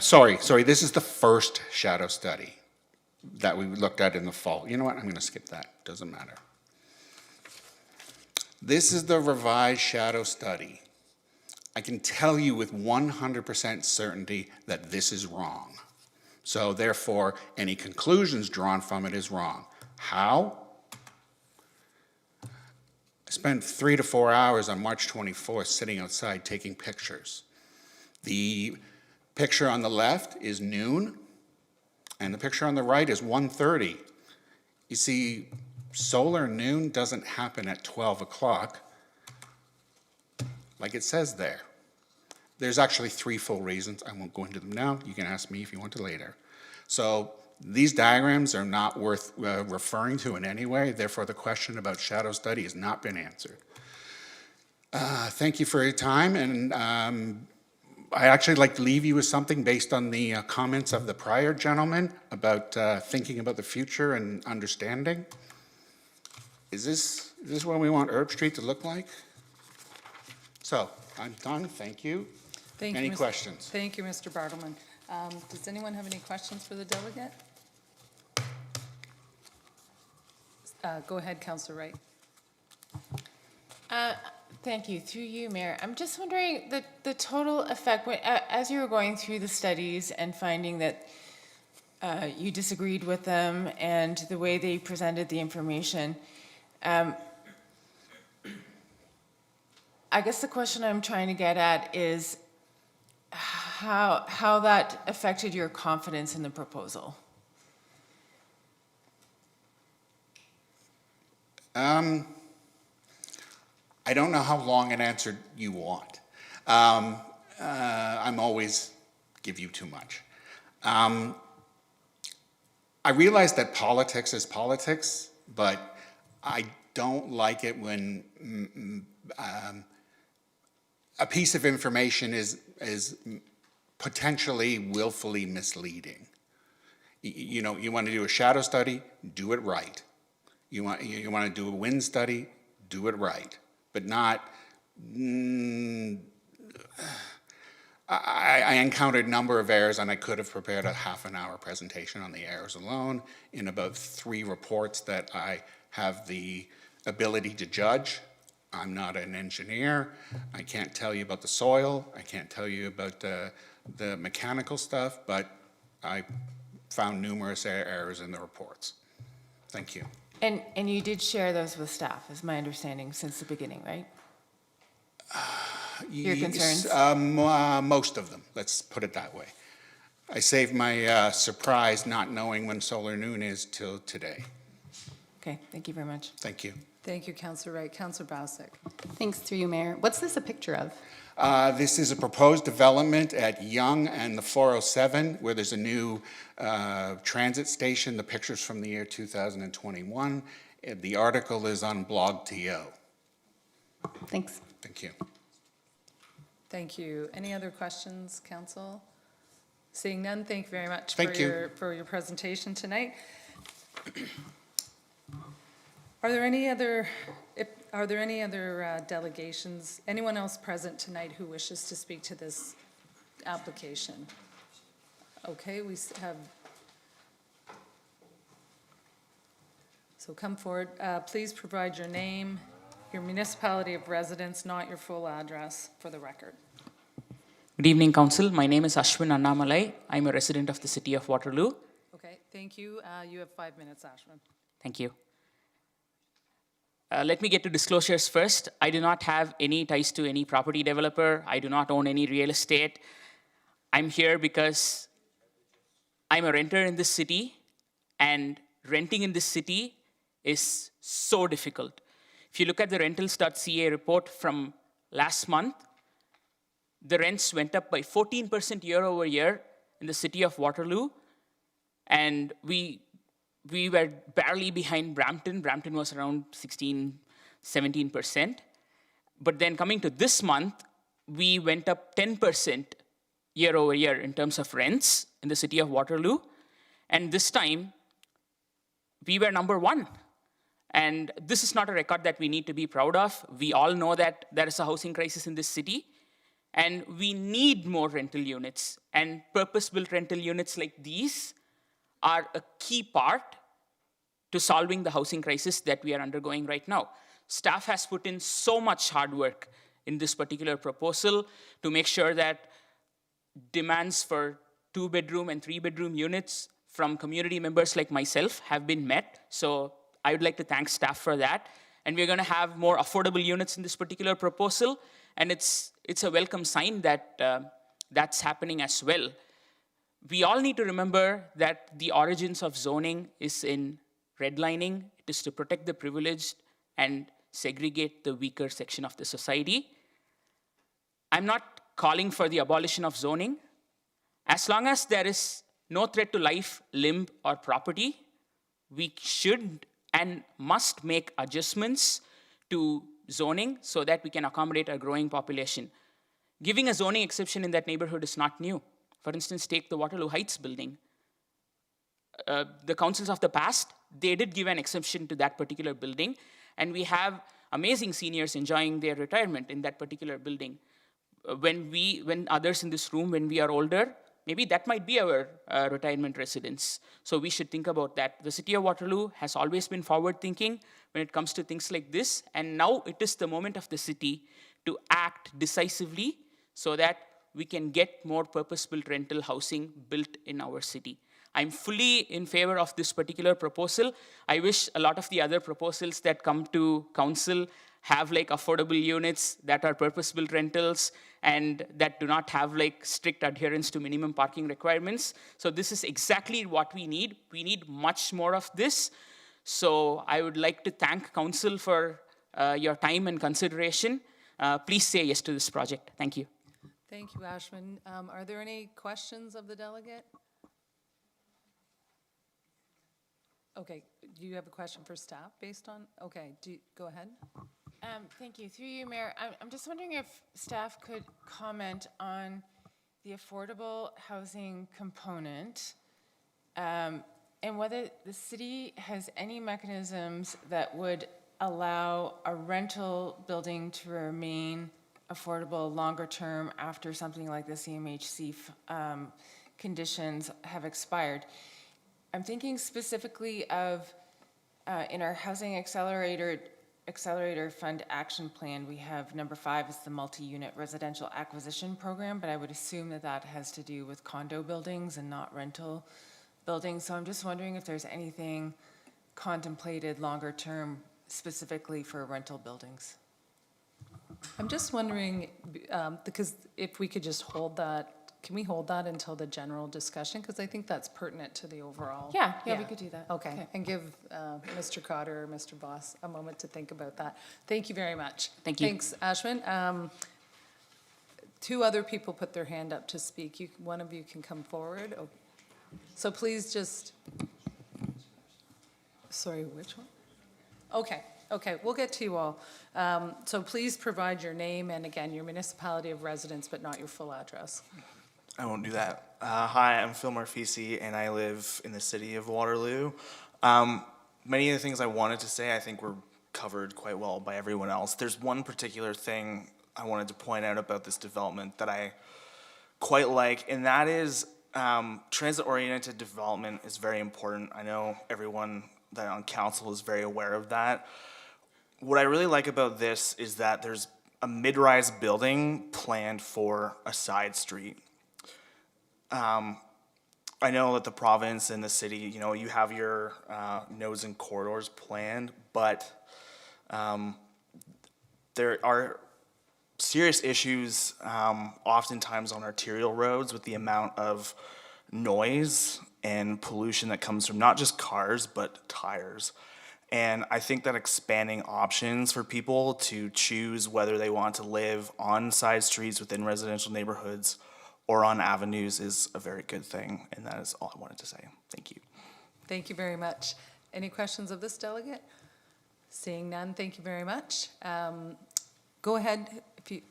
Sorry, this is the first shadow study that we looked at in the fall. You know what, I'm going to skip that, doesn't matter. This is the revised shadow study. I can tell you with 100% certainty that this is wrong. So therefore, any conclusions drawn from it is wrong. How? I spent 3 to 4 hours on March 24th sitting outside taking pictures. The picture on the left is noon, and the picture on the right is 1:30. You see, solar noon doesn't happen at 12 o'clock, like it says there. There's actually 3 full reasons. I won't go into them now. You can ask me if you want to later. So these diagrams are not worth referring to in any way. Therefore, the question about shadow study has not been answered. Thank you for your time. And I actually like to leave you with something based on the comments of the prior gentleman about thinking about the future and understanding. Is this what we want Herb Street to look like? So I'm done. Thank you. Thank you, Any questions? Thank you, Mr. Bartleman. Does anyone have any questions for the delegate? Go ahead, Councillor Wright. Thank you. Through you, Mayor. I'm just wondering the total effect, as you were going through the studies and finding that you disagreed with them and the way they presented the information, I guess the question I'm trying to get at is how that affected your confidence in the proposal. I don't know how long an answer you want. I'm always give you too much. I realize that politics is politics, but I don't like it when a piece of information is potentially willfully misleading. You know, you want to do a shadow study, do it right. You want to do a wind study, do it right. But not, I encountered a number of errors, and I could have prepared a half-an-hour presentation on the errors alone in about 3 reports that I have the ability to judge. I'm not an engineer. I can't tell you about the soil. I can't tell you about the mechanical stuff, but I found numerous errors in the reports. Thank you. And you did share those with staff, is my understanding, since the beginning, right? Your concerns? Most of them, let's put it that way. I saved my surprise not knowing when solar noon is till today. Okay, thank you very much. Thank you. Thank you, Councillor Wright. Councillor Bausick. Thanks, through you, Mayor. What's this a picture of? This is a proposed development at Yonge and the 407, where there's a new transit station. The picture's from the year 2021. The article is on blog.to. Thanks. Thank you. Thank you. Any other questions, council? Seeing none, thank you very much Thank you. for your presentation tonight. Are there any other delegations, anyone else present tonight who wishes to speak to this application? Okay, we have, so come forward. Please provide your name, your municipality of residence, not your full address, for the record. Good evening, Council. My name is Ashwin Annamalai. I'm a resident of the city of Waterloo. Okay, thank you. You have 5 minutes, Ashwin. Thank you. Let me get to disclosures first. I do not have any ties to any property developer. I do not own any real estate. I'm here because I'm a renter in this city, and renting in this city is so difficult. If you look at the rentals.ca report from last month, the rents went up by 14% year over year in the city of Waterloo, and we were barely behind Brampton. Brampton was around 16, 17%. But then coming to this month, we went up 10% year over year in terms of rents in the city of Waterloo. And this time, we were number one. And this is not a record that we need to be proud of. We all know that there is a housing crisis in this city, and we need more rental units. And purpose-built rental units like these are a key part to solving the housing crisis that we are undergoing right now. Staff has put in so much hard work in this particular proposal to make sure that demands for 2-bedroom and 3-bedroom units from community members like myself have been met. So I would like to thank staff for that. And we're going to have more affordable units in this particular proposal. And it's a welcome sign that that's happening as well. We all need to remember that the origins of zoning is in redlining. It is to protect the privileged and segregate the weaker section of the society. I'm not calling for the abolition of zoning. As long as there is no threat to life, limb, or property, we should and must make adjustments to zoning so that we can accommodate a growing population. Giving a zoning exception in that neighborhood is not new. For instance, take the Waterloo Heights building. The councils of the past, they did give an exception to that particular building, and we have amazing seniors enjoying their retirement in that particular building. When others in this room, when we are older, maybe that might be our retirement residence. So we should think about that. The city of Waterloo has always been forward-thinking when it comes to things like this, and now it is the moment of the city to act decisively so that we can get more purpose-built rental housing built in our city. I'm fully in favor of this particular proposal. I wish a lot of the other proposals that come to council have like affordable units that are purpose-built rentals and that do not have like strict adherence to minimum parking requirements. So this is exactly what we need. We need much more of this. So I would like to thank council for your time and consideration. Please say yes to this project. Thank you. Thank you, Ashwin. Are there any questions of the delegate? Okay, do you have a question for staff based on, okay, go ahead. Thank you. Through you, Mayor, I'm just wondering if staff could comment on the affordable housing component and whether the city has any mechanisms that would allow a rental building to remain affordable longer term after something like the CMHC conditions have expired. I'm thinking specifically of in our Housing Accelerator Fund Action Plan, we have number 5 is the multi-unit residential acquisition program, but I would assume that that has to do with condo buildings and not rental buildings. So I'm just wondering if there's anything contemplated longer term specifically for rental buildings. I'm just wondering, because if we could just hold that, can we hold that until the general discussion? Because I think that's pertinent to the overall. Yeah, we could do that. Okay, and give Mr. Cotter or Mr. Voss a moment to think about that. Thank you very much. Thank you. Thanks, Ashwin. 2 other people put their hand up to speak. One of you can come forward. Oh. So please just, sorry, which one? Okay, we'll get to you all. So please provide your name and again, your municipality of residence, but not your full address. I won't do that. Hi, I'm Phil Marfisi, and I live in the city of Waterloo. Many of the things I wanted to say, I think were covered quite well by everyone else. There's one particular thing I wanted to point out about this development that I quite like, and that is transit-oriented development is very important. I know everyone that on council is very aware of that. What I really like about this is that there's a mid-rise building planned for a side street. I know that the province and the city, you have your nodes and corridors planned, but there are serious issues oftentimes on arterial roads with the amount of noise and pollution that comes from not just cars, but tires. And I think that expanding options for people to choose whether they want to live on side streets within residential neighborhoods or on avenues is a very good thing. And that is all I wanted to say. Thank you. Thank you very much. Any questions of this delegate? Seeing none, thank you very much. Go ahead if you.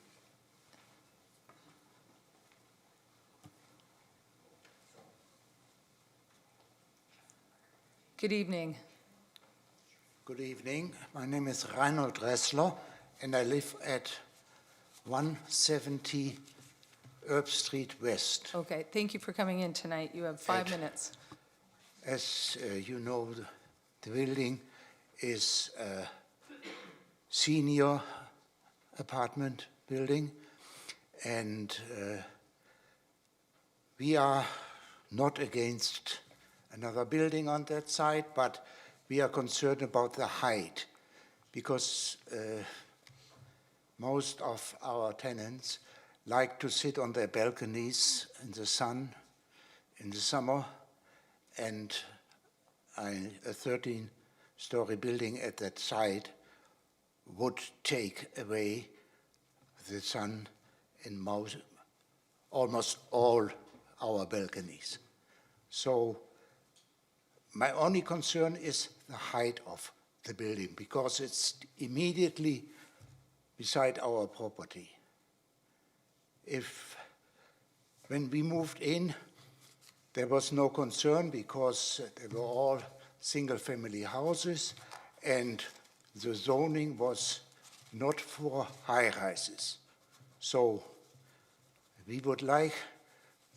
Good evening. Good evening. My name is Reinhold Ressler, and I live at 170 Erb Street West. Okay, thank you for coming in tonight. You have 5 minutes. As you know, the building is a senior apartment building, and we are not against another building on that side, but we are concerned about the height, because most of our tenants like to sit on their balconies in the sun in the summer, and a 13-story building at that site would take away the sun in almost all our balconies. So my only concern is the height of the building, because it's immediately beside our property. When we moved in, there was no concern, because they were all single-family houses, and the zoning was not for high-rises. So we would like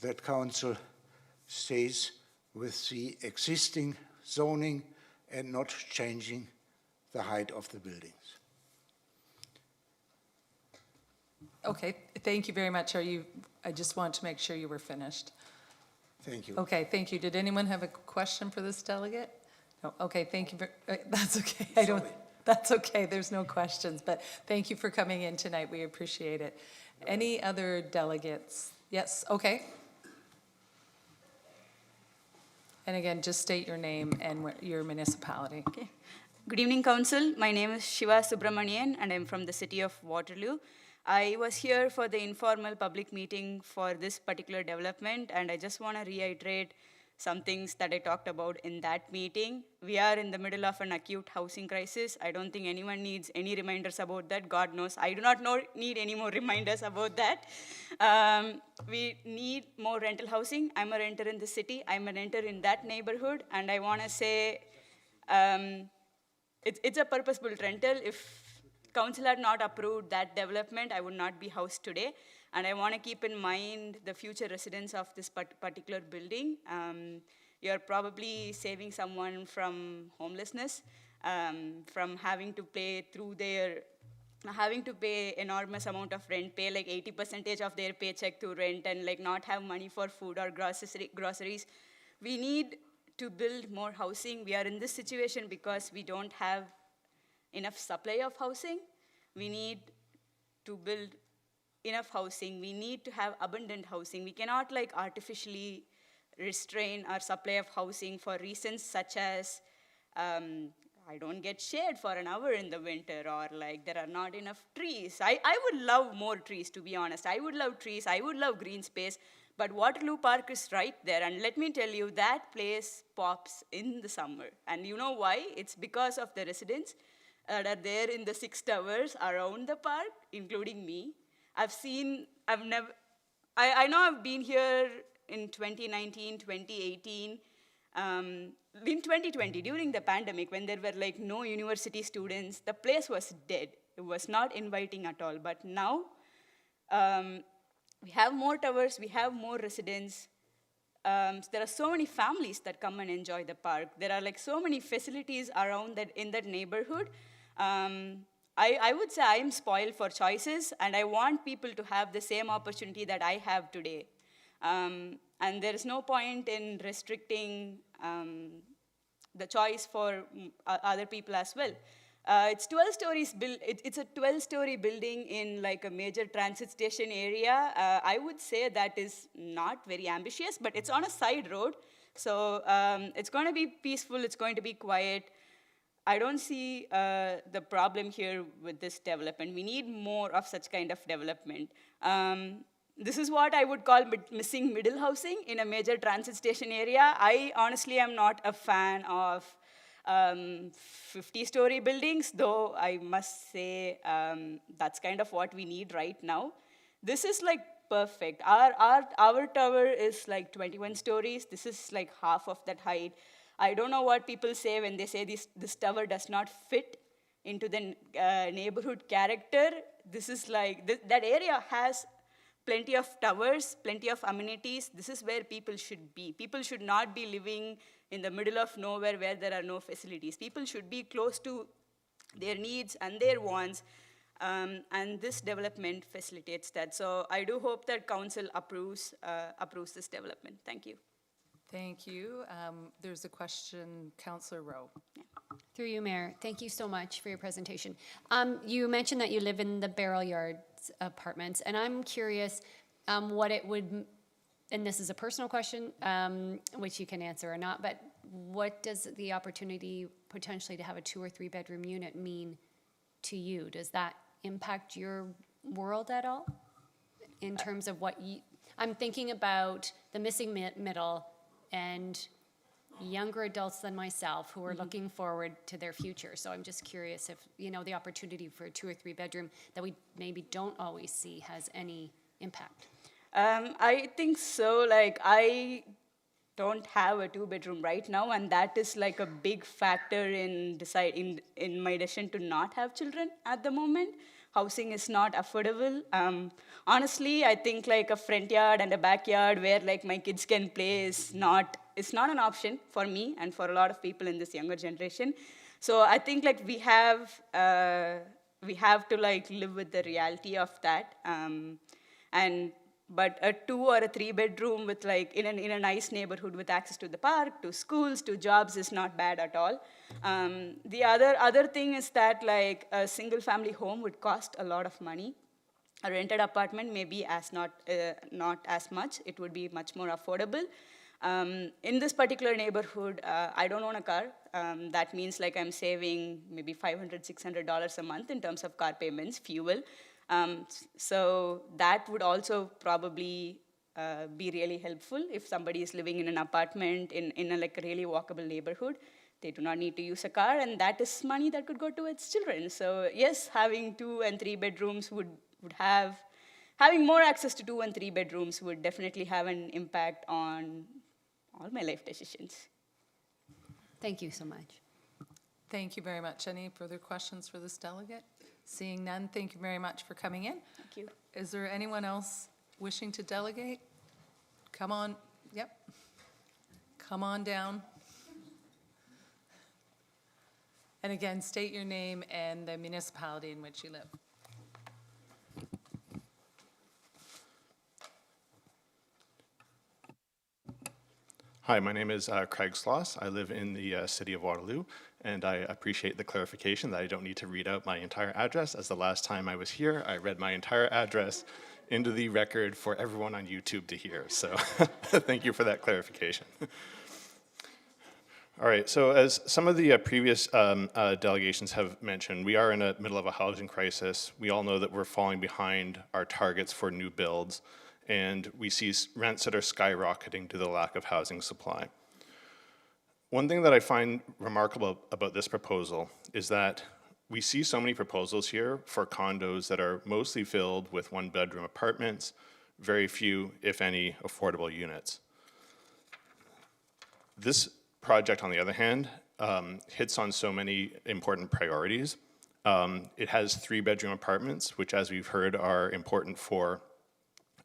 that council stays with the existing zoning and not changing the height of the buildings. Okay, thank you very much. I just wanted to make sure you were finished. Thank you. Okay, thank you. Did anyone have a question for this delegate? No, okay, thank you. That's okay. That's okay. There's no questions, but thank you for coming in tonight. We appreciate it. Any other delegates? Yes, okay. And again, just state your name and your municipality. Okay. Good evening, Council. My name is Shiva Subramanian, and I'm from the city of Waterloo. I was here for the informal public meeting for this particular development, and I just want to reiterate some things that I talked about in that meeting. We are in the middle of an acute housing crisis. I don't think anyone needs any reminders about that. God knows I do not need any more reminders about that. We need more rental housing. I'm a renter in the city. I'm a renter in that neighborhood, and I want to say it's a purpose-built rental. If council had not approved that development, I would not be housed today. And I want to keep in mind the future residents of this particular building. You're probably saving someone from homelessness, from having to pay enormous amount of rent, pay like 80% of their paycheck to rent, and like not have money for food or groceries. We need to build more housing. We are in this situation because we don't have enough supply of housing. We need to build enough housing. We need to have abundant housing. We cannot like artificially restrain our supply of housing for reasons such as I don't get shade for an hour in the winter, or like there are not enough trees. I would love more trees, to be honest. I would love trees. I would love green space. But Waterloo Park is right there. And let me tell you, that place pops in the summer. And you know why? It's because of the residents that are there in the 6 towers around the park, including me. I know I've been here in 2019, 2018, in 2020, during the pandemic, when there were like no university students, the place was dead. It was not inviting at all. But now, we have more towers, we have more residents. There are so many families that come and enjoy the park. There are like so many facilities around that in that neighborhood. I would say I am spoiled for choices, and I want people to have the same opportunity that I have today. And there is no point in restricting the choice for other people as well. It's 12 stories it's a 12-story building in like a major transit station area. I would say that is not very ambitious, but it's on a side road. So it's going to be peaceful, it's going to be quiet. I don't see the problem here with this development. We need more of such kind of development. This is what I would call missing middle housing in a major transit station area. I honestly am not a fan of 50-story buildings, though I must say that's kind of what we need right now. This is like perfect. Our tower is like 21 stories. This is like half of that height. I don't know what people say when they say this tower does not fit into the neighborhood character. This is like, that area has plenty of towers, plenty of amenities. This is where people should be. People should not be living in the middle of nowhere where there are no facilities. People should be close to their needs and their wants, and this development facilitates that. So I do hope that council approves this development. Thank you. Thank you. There's a question, Councillor Rowe. Through you, Mayor. Thank you so much for your presentation. You mentioned that you live in the Barrel Yards apartments, and I'm curious what it would, and this is a personal question, which you can answer or not, but what does the opportunity potentially to have a 2 or 3 bedroom unit mean to you? Does that impact your world at all in terms of what you, I'm thinking about the missing middle and younger adults than myself who are looking forward to their future. So I'm just curious if, you know, the opportunity for a 2 or 3 bedroom that we maybe don't always see has any impact. I think so. Like, I don't have a 2-bedroom right now, and that is like a big factor in my decision to not have children at the moment. Housing is not affordable. Honestly, I think like a front yard and a backyard where like my kids can play is not an option for me and for a lot of people in this younger generation. So I think like we have to like live with the reality of that. But a 2 or a 3 bedroom with like in a nice neighborhood with access to the park, to schools, to jobs is not bad at all. The other thing is that like a single family home would cost a lot of money. A rented apartment may be not as much. It would be much more affordable. In this particular neighborhood, I don't own a car. That means like I'm saving maybe $500, $600 a month in terms of car payments, fuel. So that would also probably be really helpful if somebody is living in an apartment in a like a really walkable neighborhood. They do not need to use a car, and that is money that could go towards children. So yes, having 2 and 3 bedrooms having more access to 2 and 3 bedrooms would definitely have an impact on all my life decisions. Thank you so much. Thank you very much. Any further questions for this delegate? Seeing none, thank you very much for coming in. Thank you. Is there anyone else wishing to delegate? Come on, yep. Come on down. And again, state your name and the municipality in which you live. Hi, my name is Craig Sloss. I live in the city of Waterloo, and I appreciate the clarification that I don't need to read out my entire address, as the last time I was here, I read my entire address into the record for everyone on YouTube to hear. So thank you for that clarification. All right, so as some of the previous delegations have mentioned, we are in the middle of a housing crisis. We all know that we're falling behind our targets for new builds, and we see rents that are skyrocketing due to the lack of housing supply. One thing that I find remarkable about this proposal is that we see so many proposals here for condos that are mostly filled with 1-bedroom apartments, very few, if any, affordable units. This project, on the other hand, hits on so many important priorities. It has 3-bedroom apartments, which, as we've heard, are important for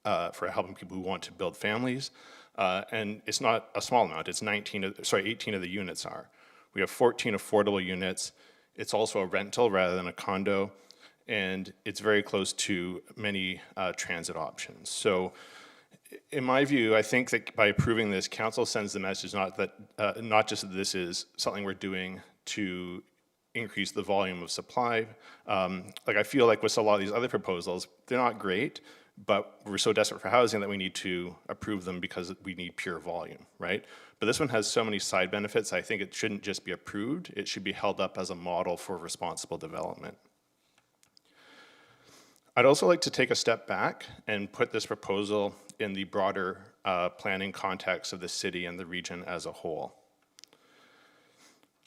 helping people who want to build families. And it's not a small amount, it's 18 of the units are. We have 14 affordable units. It's also a rental rather than a condo, and it's very close to many transit options. So in my view, I think that by approving this, council sends the message not just that this is something we're doing to increase the volume of supply. Like I feel like with a lot of these other proposals, they're not great, but we're so desperate for housing that we need to approve them because we need pure volume, right? But this one has so many side benefits, I think it shouldn't just be approved, it should be held up as a model for responsible development. I'd also like to take a step back and put this proposal in the broader planning context of the city and the region as a whole.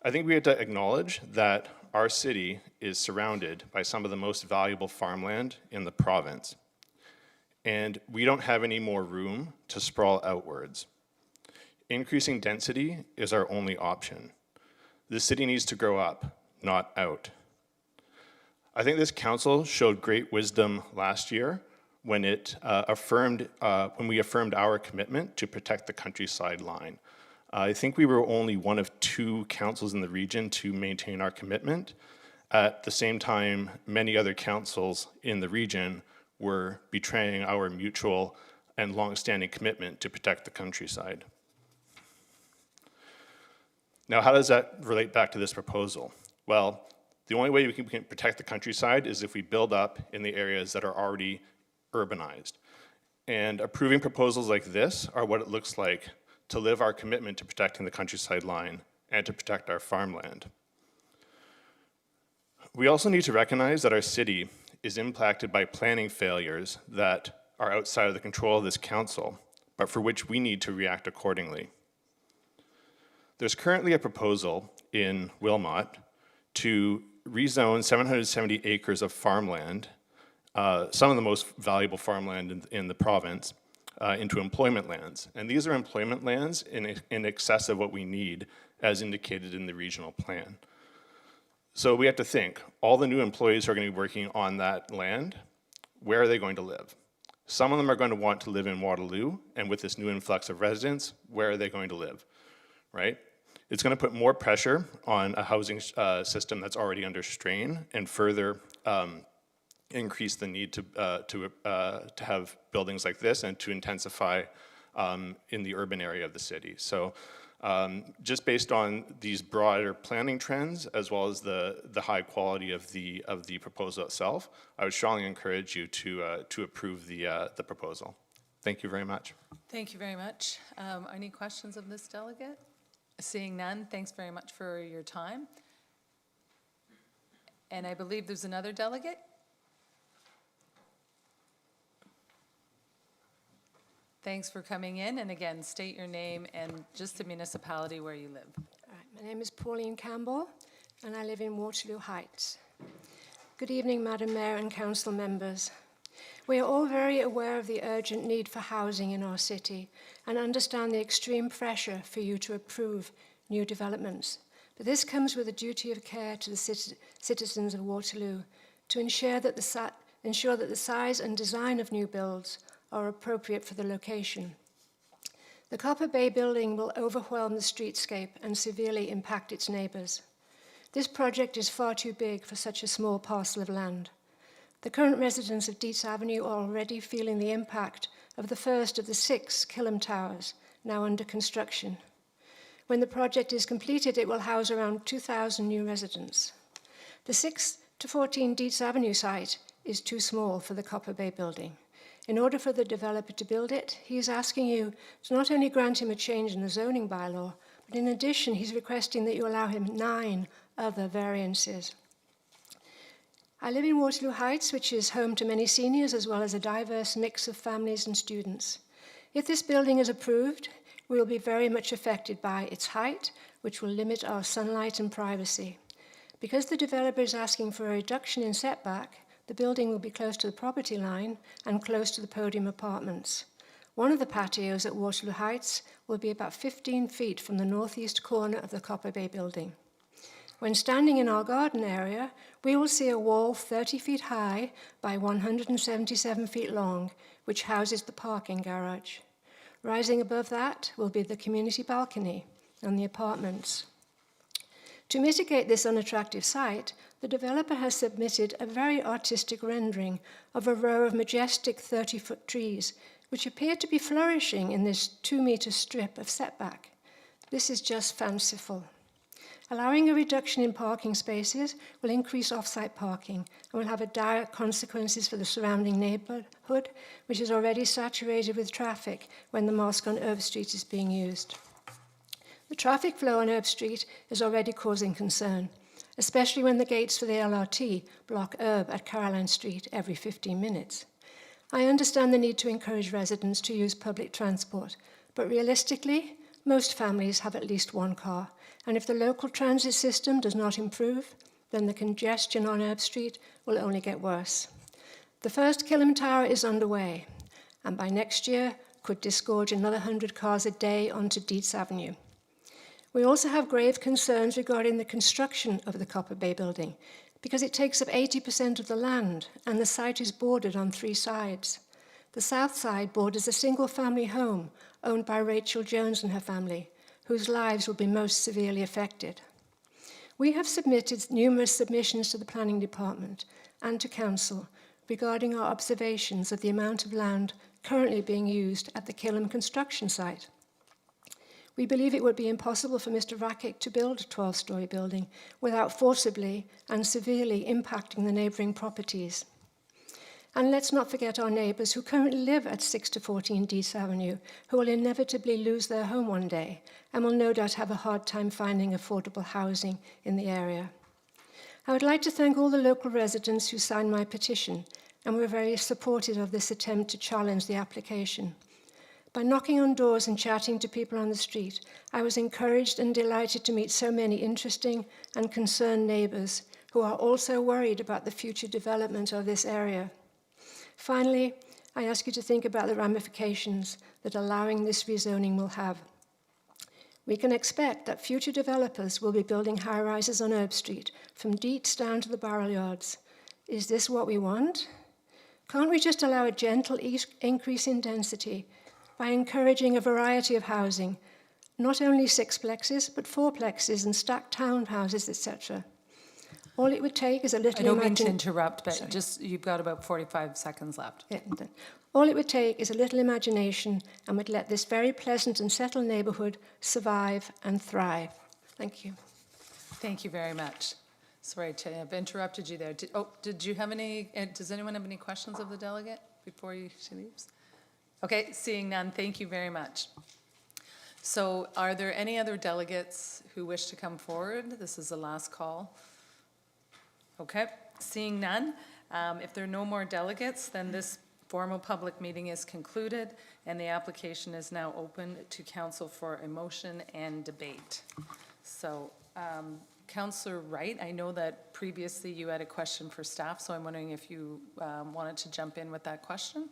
I think we have to acknowledge that our city is surrounded by some of the most valuable farmland in the province, and we don't have any more room to sprawl outwards. Increasing density is our only option. The city needs to grow up, not out. I think this council showed great wisdom last year when it when we affirmed our commitment to protect the countryside line. I think we were only one of 2 councils in the region to maintain our commitment. At the same time, many other councils in the region were betraying our mutual and long-standing commitment to protect the countryside. Now, how does that relate back to this proposal? Well, the only way we can protect the countryside is if we build up in the areas that are already urbanized. And approving proposals like this are what it looks like to live our commitment to protecting the countryside line and to protect our farmland. We also need to recognize that our city is impacted by planning failures that are outside of the control of this council, but for which we need to react accordingly. There's currently a proposal in Wilmot to rezone 770 acres of farmland, some of the most valuable farmland in the province, into employment lands. And these are employment lands in excess of what we need as indicated in the regional plan. So we have to think, all the new employees who are going to be working on that land, where are they going to live? Some of them are going to want to live in Waterloo, and with this new influx of residents, where are they going to live, right? It's going to put more pressure on a housing system that's already under strain and further increase the need to have buildings like this and to intensify in the urban area of the city. So just based on these broader planning trends, as well as the high quality of the proposal itself, I would strongly encourage you to approve the proposal. Thank you very much. Thank you very much. Any questions of this delegate? Seeing none, thanks very much for your time. And I believe there's another delegate. Thanks for coming in, and again, state your name and just the municipality where you live. All right, my name is Pauline Campbell, and I live in Waterloo Heights. Good evening, Madam Mayor and council members. We are all very aware of the urgent need for housing in our city and understand the extreme pressure for you to approve new developments. But this comes with a duty of care to the citizens of Waterloo to ensure that the size and design of new builds are appropriate for the location. The Copper Bay building will overwhelm the streetscape and severely impact its neighbours. This project is far too big for such a small parcel of land. The current residents of Dietz Avenue are already feeling the impact of the first of the 6 Killam Towers now under construction. When the project is completed, it will house around 2,000 new residents. The 6 to 14 Dietz Avenue site is too small for the Copper Bay building. In order for the developer to build it, he is asking you to not only grant him a change in the zoning bylaw, but in addition, he's requesting that you allow him 9 other variances. I live in Waterloo Heights, which is home to many seniors as well as a diverse mix of families and students. If this building is approved, we will be very much affected by its height, which will limit our sunlight and privacy. Because the developer is asking for a reduction in setback, the building will be close to the property line and close to the podium apartments. One of the patios at Waterloo Heights will be about 15 feet from the northeast corner of the Copper Bay building. When standing in our garden area, we will see a wall 30 feet high by 177 feet long, which houses the parking garage. Rising above that will be the community balcony and the apartments. To mitigate this unattractive site, the developer has submitted a very artistic rendering of a row of majestic 30-foot trees, which appear to be flourishing in this 2-meter strip of setback. This is just fanciful. Allowing a reduction in parking spaces will increase off-site parking and will have a direct consequences for the surrounding neighbourhood, which is already saturated with traffic when the mosque on Herb Street is being used. The traffic flow on Herb Street is already causing concern, especially when the gates for the LRT block Herb at Caroline Street every 15 minutes. I understand the need to encourage residents to use public transport, but realistically, most families have at least one car, and if the local transit system does not improve, then the congestion on Herb Street will only get worse. The first Killam Tower is underway, and by next year could disgorge another 100 cars a day onto Dietz Avenue. We also have grave concerns regarding the construction of the Copper Bay building, because it takes up 80% of the land, and the site is bordered on 3 sides. The south side borders a single-family home owned by Rachel Jones and her family, whose lives will be most severely affected. We have submitted numerous submissions to the Planning Department and to Council regarding our observations of the amount of land currently being used at the Killam construction site. We believe it would be impossible for Mr. Rakic to build a 12-storey building without forcibly and severely impacting the neighbouring properties. And let's not forget our neighbours who currently live at 6 to 14 Dietz Avenue, who will inevitably lose their home one day and will no doubt have a hard time finding affordable housing in the area. I would like to thank all the local residents who signed my petition and were very supportive of this attempt to challenge the application. By knocking on doors and chatting to people on the street, I was encouraged and delighted to meet so many interesting and concerned neighbours who are also worried about the future development of this area. Finally, I ask you to think about the ramifications that allowing this rezoning will have. We can expect that future developers will be building high-rises on Herb Street, from Dietz down to the Barrel Yards. Is this what we want? Can't we just allow a gentle increase in density by encouraging a variety of housing, not only 6-plexes, but 4-plexes and stacked townhouses, etc.? All it would take is a little... I don't mean to interrupt, but just you've got about 45 seconds left. Yeah, all it would take is a little imagination and would let this very pleasant and settled neighbourhood survive and thrive. Thank you. Thank you very much. Sorry to have interrupted you there. Did you have any, does anyone have any questions of the delegate before she leaves? Okay, seeing none, thank you very much. So are there any other delegates who wish to come forward? This is the last call. Okay, seeing none, if there are no more delegates, then this formal public meeting is concluded and the application is now open to council for a motion and debate. So, Councillor Wright, I know that previously you had a question for staff, so I'm wondering if you wanted to jump in with that question.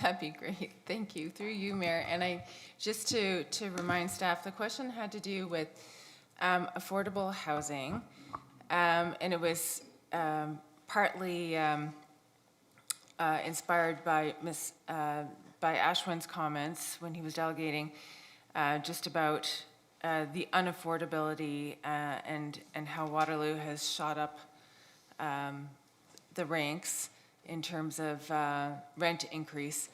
That'd be great. Thank you. Through you, Mayor. And just to remind staff, the question had to do with affordable housing, and it was partly inspired by Ashwin's comments when he was delegating, just about the unaffordability and how Waterloo has shot up the ranks in terms of rent increase.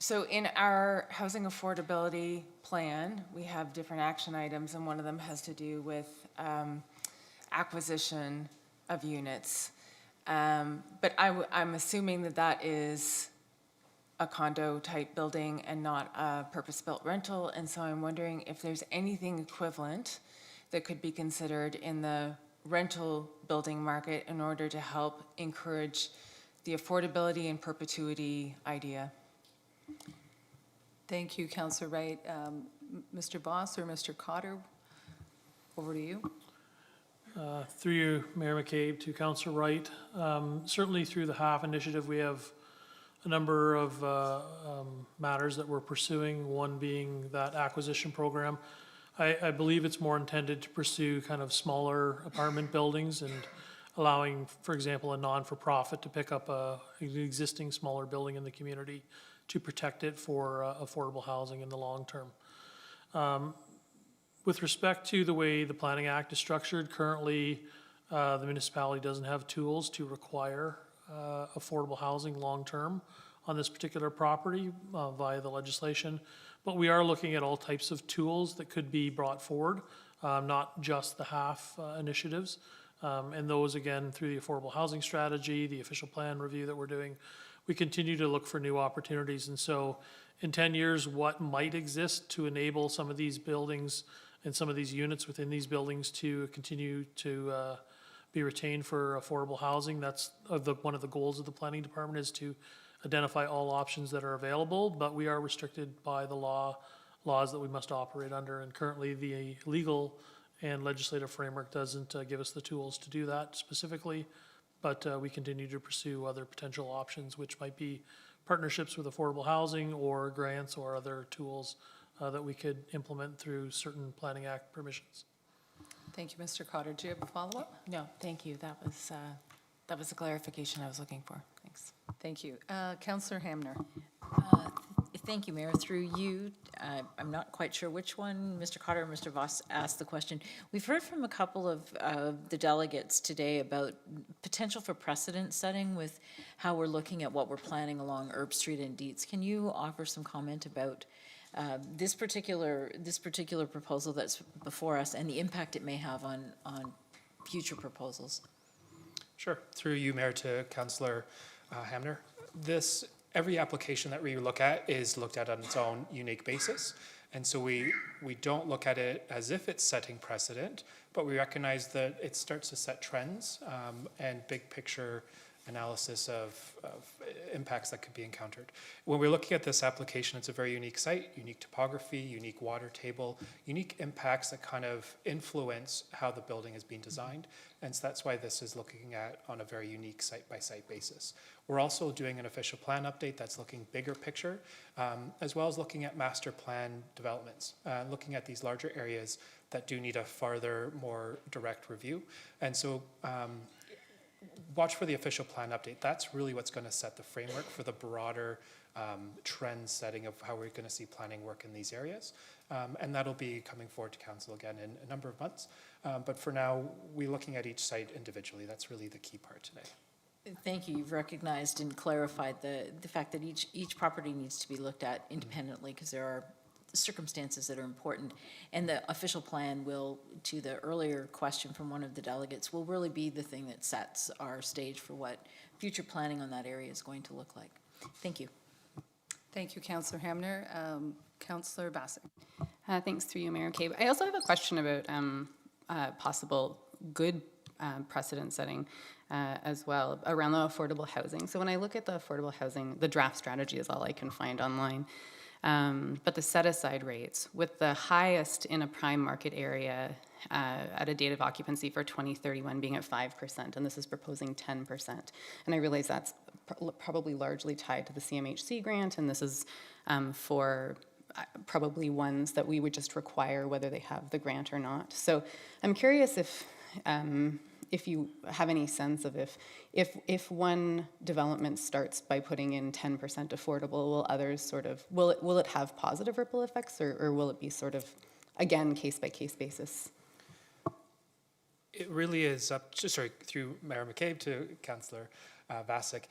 So in our housing affordability plan, we have different action items, and one of them has to do with acquisition of units. But I'm assuming that that is a condo-type building and not a purpose-built rental, and so I'm wondering if there's anything equivalent that could be considered in the rental building market in order to help encourage the affordability and perpetuity idea. Thank you, Councillor Wright. Mr. Boss or Mr. Cotter, over to you. Through you, Mayor McCabe, to Councillor Wright. Certainly through the HAF initiative, we have a number of matters that we're pursuing, one being that acquisition program. I believe it's more intended to pursue kind of smaller apartment buildings and allowing, for example, a non-for-profit to pick up an existing smaller building in the community to protect it for affordable housing in the long term. With respect to the way the Planning Act is structured, currently the municipality doesn't have tools to require affordable housing long term on this particular property via the legislation. But we are looking at all types of tools that could be brought forward, not just the half initiatives. And those, again, through the affordable housing strategy, the official plan review that we're doing, we continue to look for new opportunities. And so in 10 years, what might exist to enable some of these buildings and some of these units within these buildings to continue to be retained for affordable housing? That's one of the goals of the planning department, is to identify all options that are available, but we are restricted by the laws that we must operate under. And currently the legal and legislative framework doesn't give us the tools to do that specifically, but we continue to pursue other potential options, which might be partnerships with affordable housing or grants or other tools that we could implement through certain Planning Act permissions. Thank you, Mr. Cotter. Do you have a follow-up? No, thank you. That was the clarification I was looking for. Thanks. Thank you. Councillor Hamner. Thank you, Mayor. Through you, I'm not quite sure which one, Mr. Cotter or Mr. Voss, asked the question. We've heard from a couple of the delegates today about potential for precedent setting with how we're looking at what we're planning along Erb Street and Dietz. Can you offer some comment about this particular proposal that's before us and the impact it may have on future proposals? Sure. Through you, Mayor, to Councillor Hamner. Every application that we look at is looked at on its own unique basis. And so we don't look at it as if it's setting precedent, but we recognize that it starts to set trends and big picture analysis of impacts that could be encountered. When we're looking at this application, it's a very unique site, unique topography, unique water table, unique impacts that kind of influence how the building is being designed. And so that's why this is looking at on a very unique site-by-site basis. We're also doing an official plan update that's looking bigger picture, as well as looking at master plan developments, looking at these larger areas that do need a farther, more direct review. And so watch for the official plan update. That's really what's going to set the framework for the broader trend setting of how we're going to see planning work in these areas. And that'll be coming forward to council again in a number of months. But for now, we're looking at each site individually. That's really the key part today. Thank you. You've recognized and clarified the fact that each property needs to be looked at independently because there are circumstances that are important. And the official plan will, to the earlier question from one of the delegates, will really be the thing that sets our stage for what future planning on that area is going to look like. Thank you. Thank you, Councillor Hamner. Councillor Bassett. Thanks, through you, Mayor McCabe. I also have a question about possible good precedent setting as well around the affordable housing. So when I look at the affordable housing, the draft strategy is all I can find online. But the set-aside rates, with the highest in a prime market area at a date of occupancy for 2031 being at 5%, and this is proposing 10%. And I realize that's probably largely tied to the CMHC grant, and this is for probably ones that we would just require whether they have the grant or not. So I'm curious if you have any sense of if one development starts by putting in 10% affordable, will others sort of, will it have positive ripple effects, or will it be sort of, again, case-by-case basis? It really is up, through Mayor McCabe to Councillor Vasic.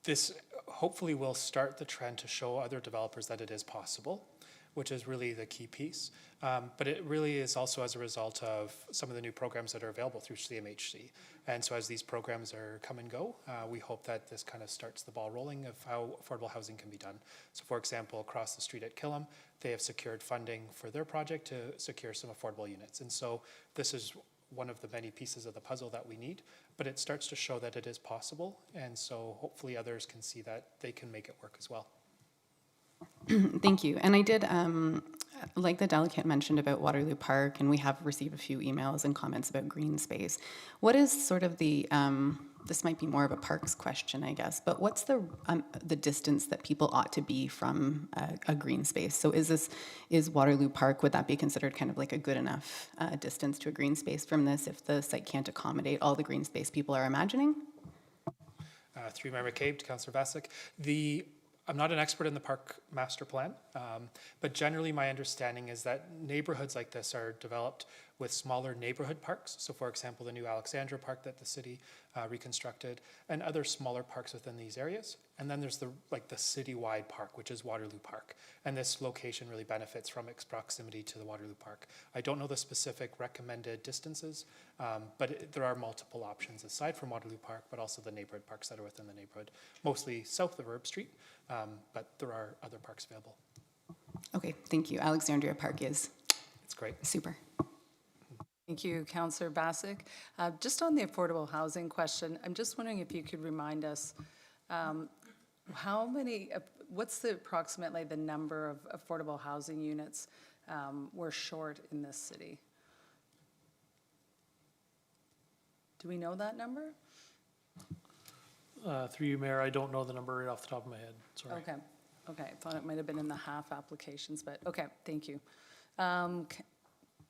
This hopefully will start the trend to show other developers that it is possible, which is really the key piece. But it really is also as a result of some of the new programs that are available through CMHC. And so as these programs are come and go, we hope that this kind of starts the ball rolling of how affordable housing can be done. So for example, across the street at Killam, they have secured funding for their project to secure some affordable units. And so this is one of the many pieces of the puzzle that we need, but it starts to show that it is possible. And so hopefully others can see that they can make it work as well. Thank you. And I did, like the delegate mentioned about Waterloo Park, and we have received a few emails and comments about green space. What is sort of the, this might be more of a parks question, I guess, but what's the distance that people ought to be from a green space? So is Waterloo Park, would that be considered kind of like a good enough distance to a green space from this if the site can't accommodate all the green space people are imagining? Through Mayor McCabe to Councillor Vasic. I'm not an expert in the park master plan, but generally my understanding is that neighborhoods like this are developed with smaller neighborhood parks. So for example, the new Alexandra Park that the city reconstructed, and other smaller parks within these areas. And then there's the citywide park, which is Waterloo Park. And this location really benefits from its proximity to the Waterloo Park. I don't know the specific recommended distances, but there are multiple options aside from Waterloo Park, but also the neighborhood parks that are within the neighborhood, mostly south of Herb Street, but there are other parks available. Okay, thank you. Alexandria Park is It's great. super. Thank you, Councillor Bassick. Just on the affordable housing question, I'm just wondering if you could remind us how many, what's approximately the number of affordable housing units we're short in this city? Do we know that number? Through you, Mayor, I don't know the number right off the top of my head, sorry. Okay, okay, I thought it might have been in the half applications, but, okay, thank you.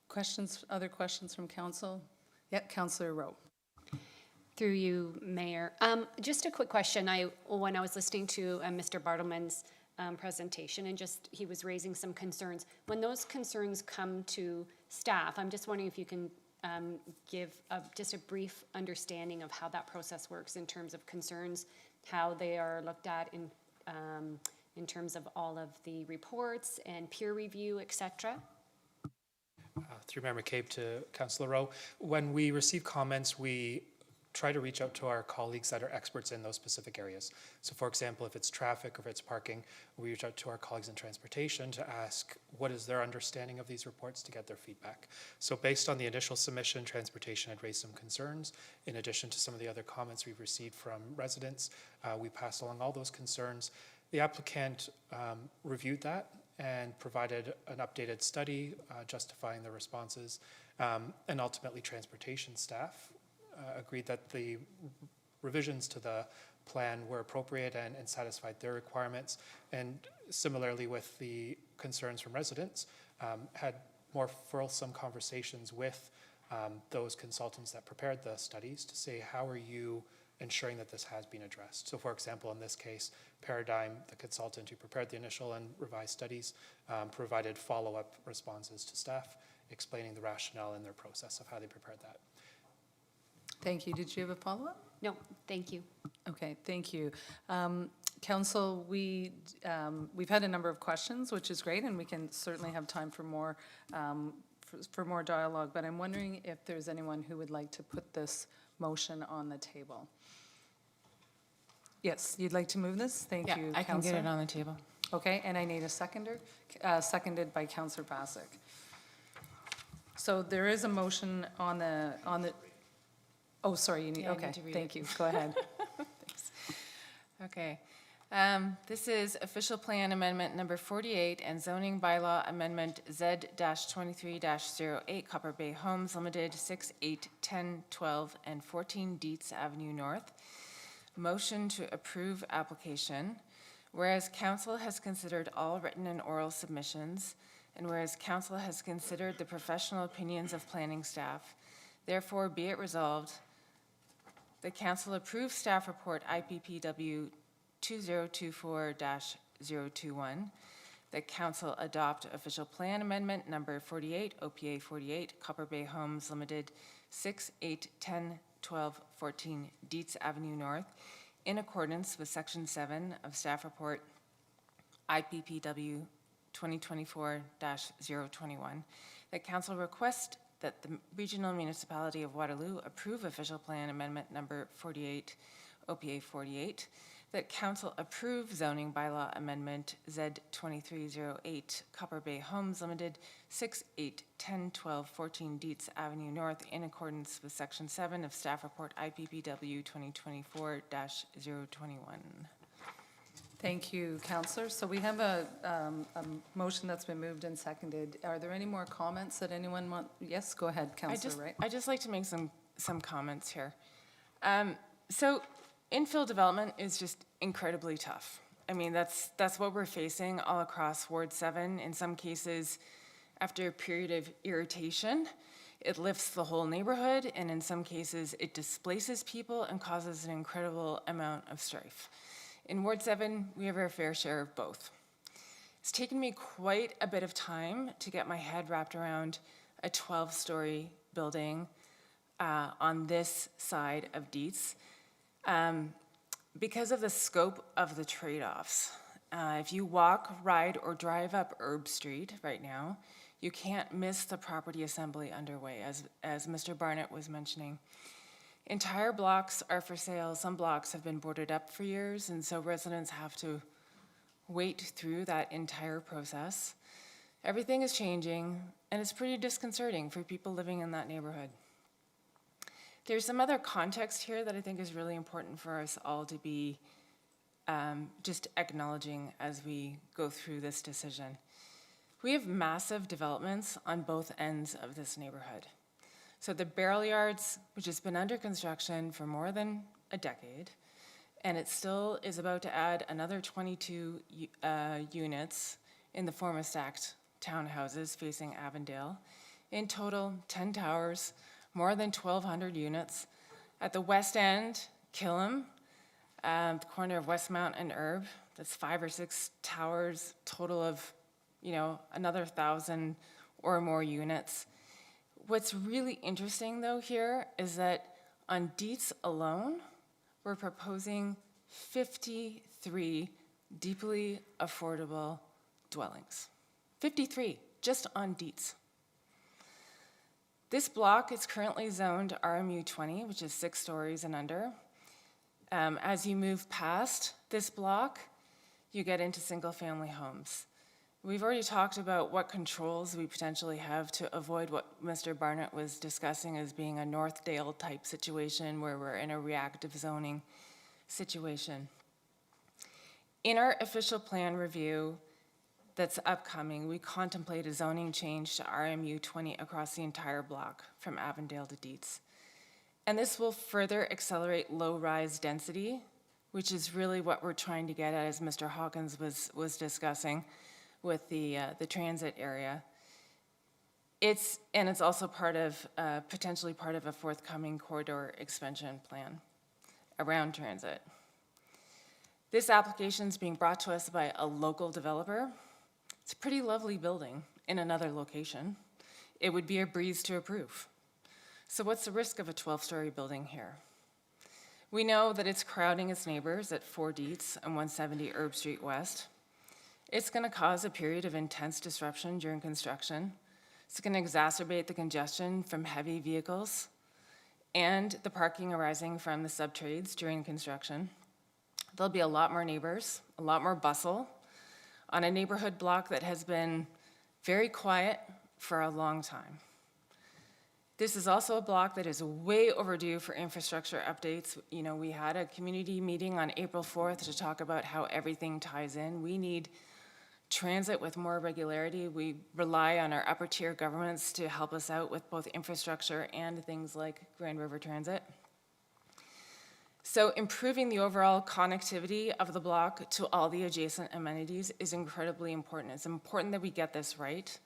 Questions, other questions from council? Yep, Councillor Rowe. Through you, Mayor. Just a quick question. When I was listening to Mr. Bartleman's presentation and he was raising some concerns. When those concerns come to staff, I'm just wondering if you can give just a brief understanding of how that process works in terms of concerns, how they are looked at in terms of all of the reports and peer review, et cetera. Through Mayor McCabe to Councillor Rowe, when we receive comments, we try to reach out to our colleagues that are experts in those specific areas. So for example, if it's traffic or if it's parking, we reach out to our colleagues in transportation to ask what is their understanding of these reports to get their feedback. So based on the initial submission, transportation had raised some concerns. In addition to some of the other comments we've received from residents, we passed along all those concerns. The applicant reviewed that and provided an updated study justifying the responses, and ultimately transportation staff agreed that the revisions to the plan were appropriate and satisfied their requirements. And similarly with the concerns from residents, had more fulsome conversations with those consultants that prepared the studies to say, how are you ensuring that this has been addressed? So for example, in this case, Paradigm, the consultant who prepared the initial and revised studies, provided follow-up responses to staff, explaining the rationale in their process of how they prepared that. Thank you. Did you have a follow-up? No, thank you. Okay, thank you. Council, we've had a number of questions, which is great, and we can certainly have time for more dialogue, but I'm wondering if there's anyone who would like to put this motion on the table. Yes, you'd like to move this? Thank you, I can get Councillor. it on the table. Okay, and I need a seconder, seconded by Councillor Bassick. So there is a motion on the, oh, sorry, you need, Yeah, I okay, need to read thank it. you, go ahead. Thanks. Okay. This is official plan amendment number 48 and zoning bylaw amendment Z-23-08 Copper Bay Homes Limited, 6, 8, 10, 12, and 14 Dietz Avenue North. Motion to approve application. Whereas council has considered all written and oral submissions, and whereas council has considered the professional opinions of planning staff, therefore be it resolved, the council approves staff report IPPW 2024-021, that council adopt official plan amendment number 48, OPA 48, Copper Bay Homes Limited, 6, 8, 10, 12, 14 Dietz Avenue North, in accordance with section 7 of staff report IPPW 2024-021, that council request that the regional municipality of Waterloo approve official plan amendment number 48, OPA 48, that council approve zoning bylaw amendment Z-2308 Copper Bay Homes Limited, 6, 8, 10, 12, 14 Dietz Avenue North, in accordance with section 7 of staff report IPPW 2024-021. Thank you, Councillor. So we have a motion that's been moved and seconded. Are there any more comments that anyone want? Yes, go ahead, Councillor Wright. I just like to make some comments here. So infill development is just incredibly tough. I mean, that's what we're facing all across Ward 7. In some cases, after a period of irritation, it lifts the whole neighborhood, and in some cases, it displaces people and causes an incredible amount of strife. In Ward 7, we have our fair share of both. It's taken me quite a bit of time to get my head wrapped around a 12-story building on this side of Dietz because of the scope of the trade-offs. If you walk, ride, or drive up Herb Street right now, you can't miss the property assembly underway, as Mr. Barnett was mentioning. Entire blocks are for sale. Some blocks have been boarded up for years, and so residents have to wait through that entire process. Everything is changing, and it's pretty disconcerting for people living in that neighborhood. There's some other context here that I think is really important for us all to be just acknowledging as we go through this decision. We have massive developments on both ends of this neighborhood. So the Barrel Yards, which has been under construction for more than a decade, and it still is about to add another 22 units in the form of stacked townhouses facing Avondale. In total, 10 towers, more than 1,200 units. At the west end, Killam, the corner of Westmount and Herb, that's 5 or 6 towers, total of, another 1,000 or more units. What's really interesting, though, here is that on Dietz alone, we're proposing 53 deeply affordable dwellings. 53, just on Dietz. This block is currently zoned RMU 20, which is 6 stories and under. As you move past this block, you get into single-family homes. We've already talked about what controls we potentially have to avoid what Mr. Barnett was discussing as being a Northdale type situation where we're in a reactive zoning situation. In our official plan review that's upcoming, we contemplate a zoning change to RMU 20 across the entire block from Avondale to Dietz. And this will further accelerate low-rise density, which is really what we're trying to get at, as Mr. Hawkins was discussing with the transit area. It's also part of, potentially part of a forthcoming corridor expansion plan around transit. This application is being brought to us by a local developer. It's a pretty lovely building in another location. It would be a breeze to approve. So what's the risk of a 12-story building here? We know that it's crowding its neighbors at 4 Dietz and 170 Herb Street West. It's going to cause a period of intense disruption during construction. It's going to exacerbate the congestion from heavy vehicles and the parking arising from the subtrades during construction. There'll be a lot more neighbors, a lot more bustle on a neighborhood block that has been very quiet for a long time. This is also a block that is way overdue for infrastructure updates. We had a community meeting on April 4th to talk about how everything ties in. We need transit with more regularity. We rely on our upper tier governments to help us out with both infrastructure and things like Grand River Transit. So improving the overall connectivity of the block to all the adjacent amenities is incredibly important. It's important that we get this right.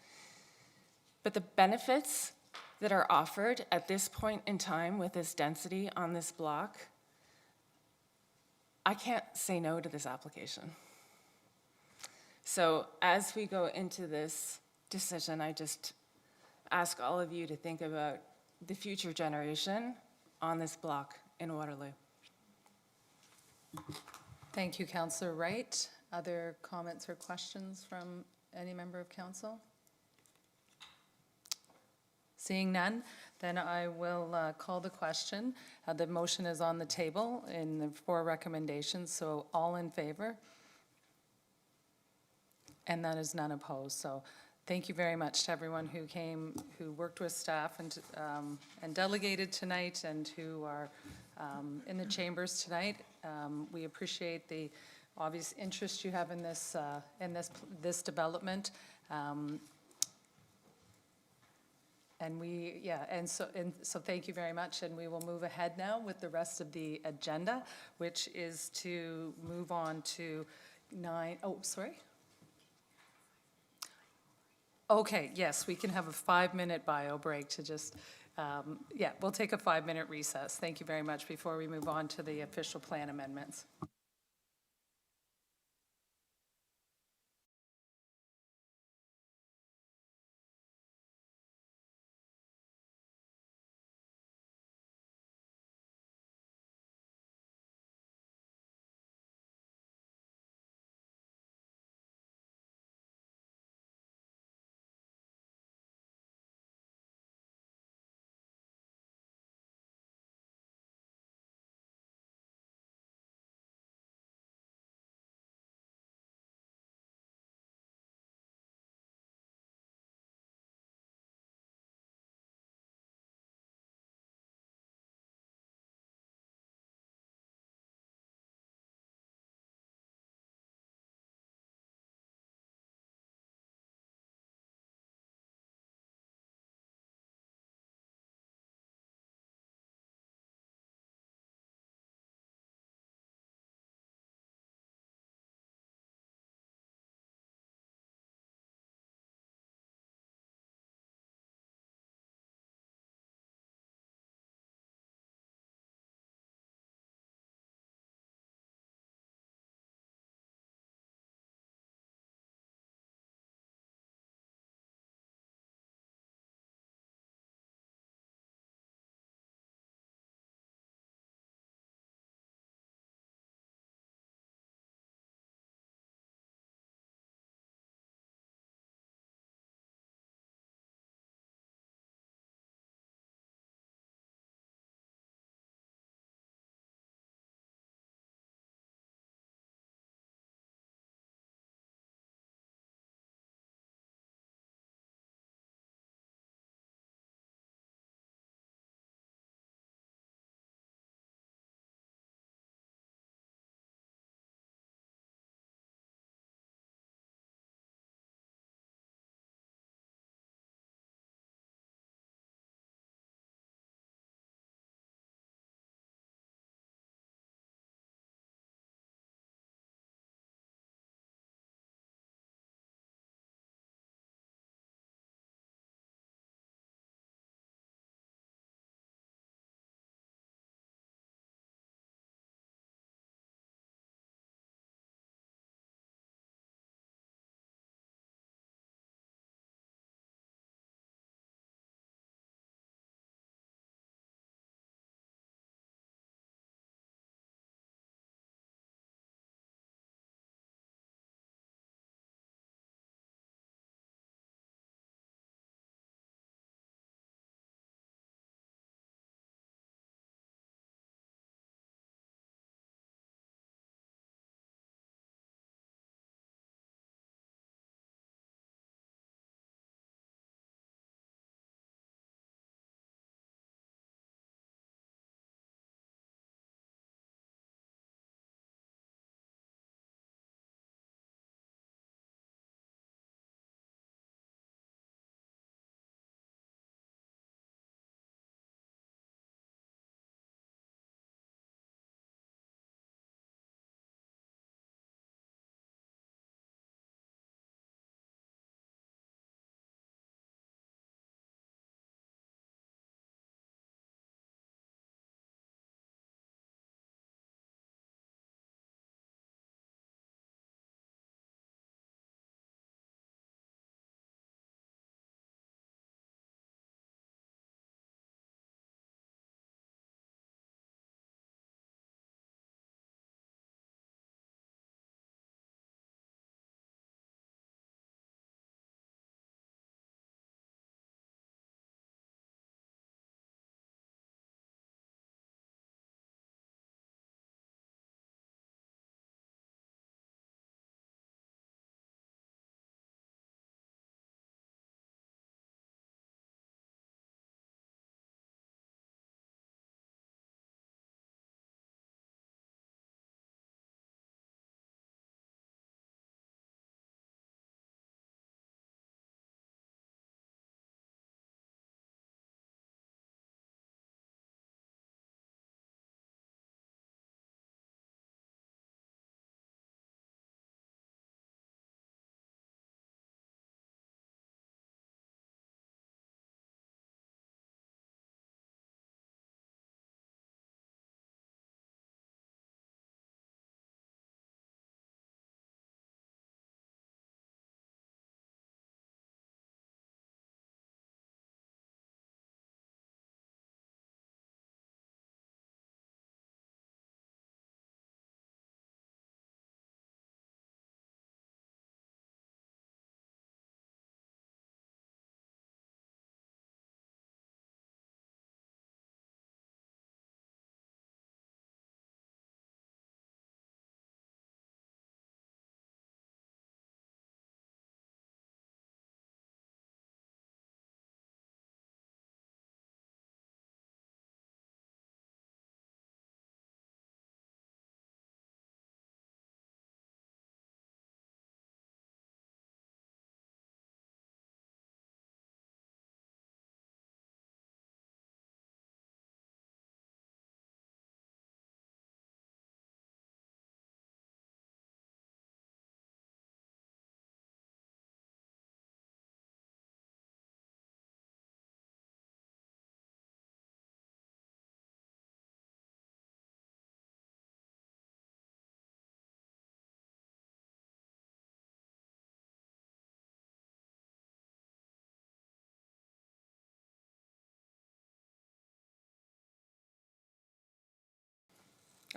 But the benefits that are offered at this point in time with this density on this block, I can't say no to this application. So as we go into this decision, I just ask all of you to think about the future generation on this block in Waterloo. Thank you, Councillor Wright. Other comments or questions from any member of council? Seeing none, then I will call the question. The motion is on the table in the 4 recommendations, so all in favor? And that is none opposed. So thank you very much to everyone who came, who worked with staff and delegated tonight, and who are in the chambers tonight. We appreciate the obvious interest you have in this development. So thank you very much, and we will move ahead now with the rest of the agenda, which is to move on to 9. Oh, sorry. Okay, yes, we can have a 5-minute bio break to just, we'll take a 5-minute recess. Thank you very much before we move on to the official plan amendments.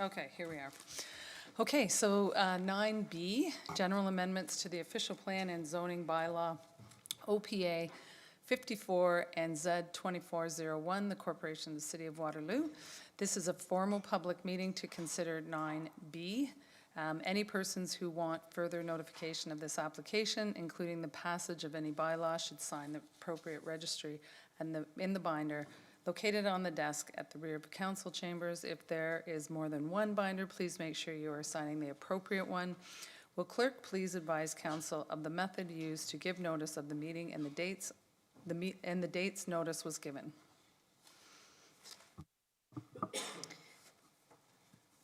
Okay, here we are. Okay, so 9B, general amendments to the official plan and zoning bylaw, OPA 54 and Z 2401, the Corporation of the City of Waterloo. This is a formal public meeting to consider 9B. Any persons who want further notification of this application, including the passage of any bylaw, should sign the appropriate registry and in the binder located on the desk at the rear of council chambers. If there is more than one binder, please make sure you are signing the appropriate one. Will clerk please advise council of the method used to give notice of the meeting and the dates notice was given?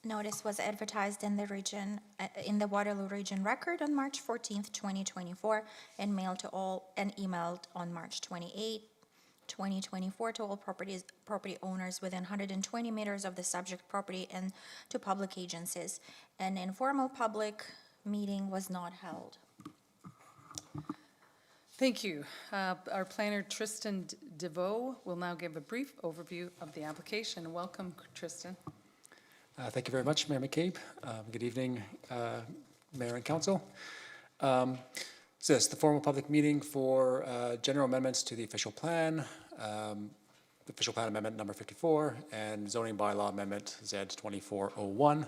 Notice was advertised in the Waterloo Region Record on March 14th, 2024, and mailed to all and emailed on March 28th, 2024 to all property owners within 120 meters of the subject property and to public agencies. An informal public meeting was not held. Thank you. Our planner, Tristan DeVoe, will now give a brief overview of the application. Welcome, Tristan. Thank you very much, Mayor McCabe. Good evening, Mayor and Council. So yes, the formal public meeting for general amendments to the official plan amendment number 54, and zoning bylaw amendment Z 2401.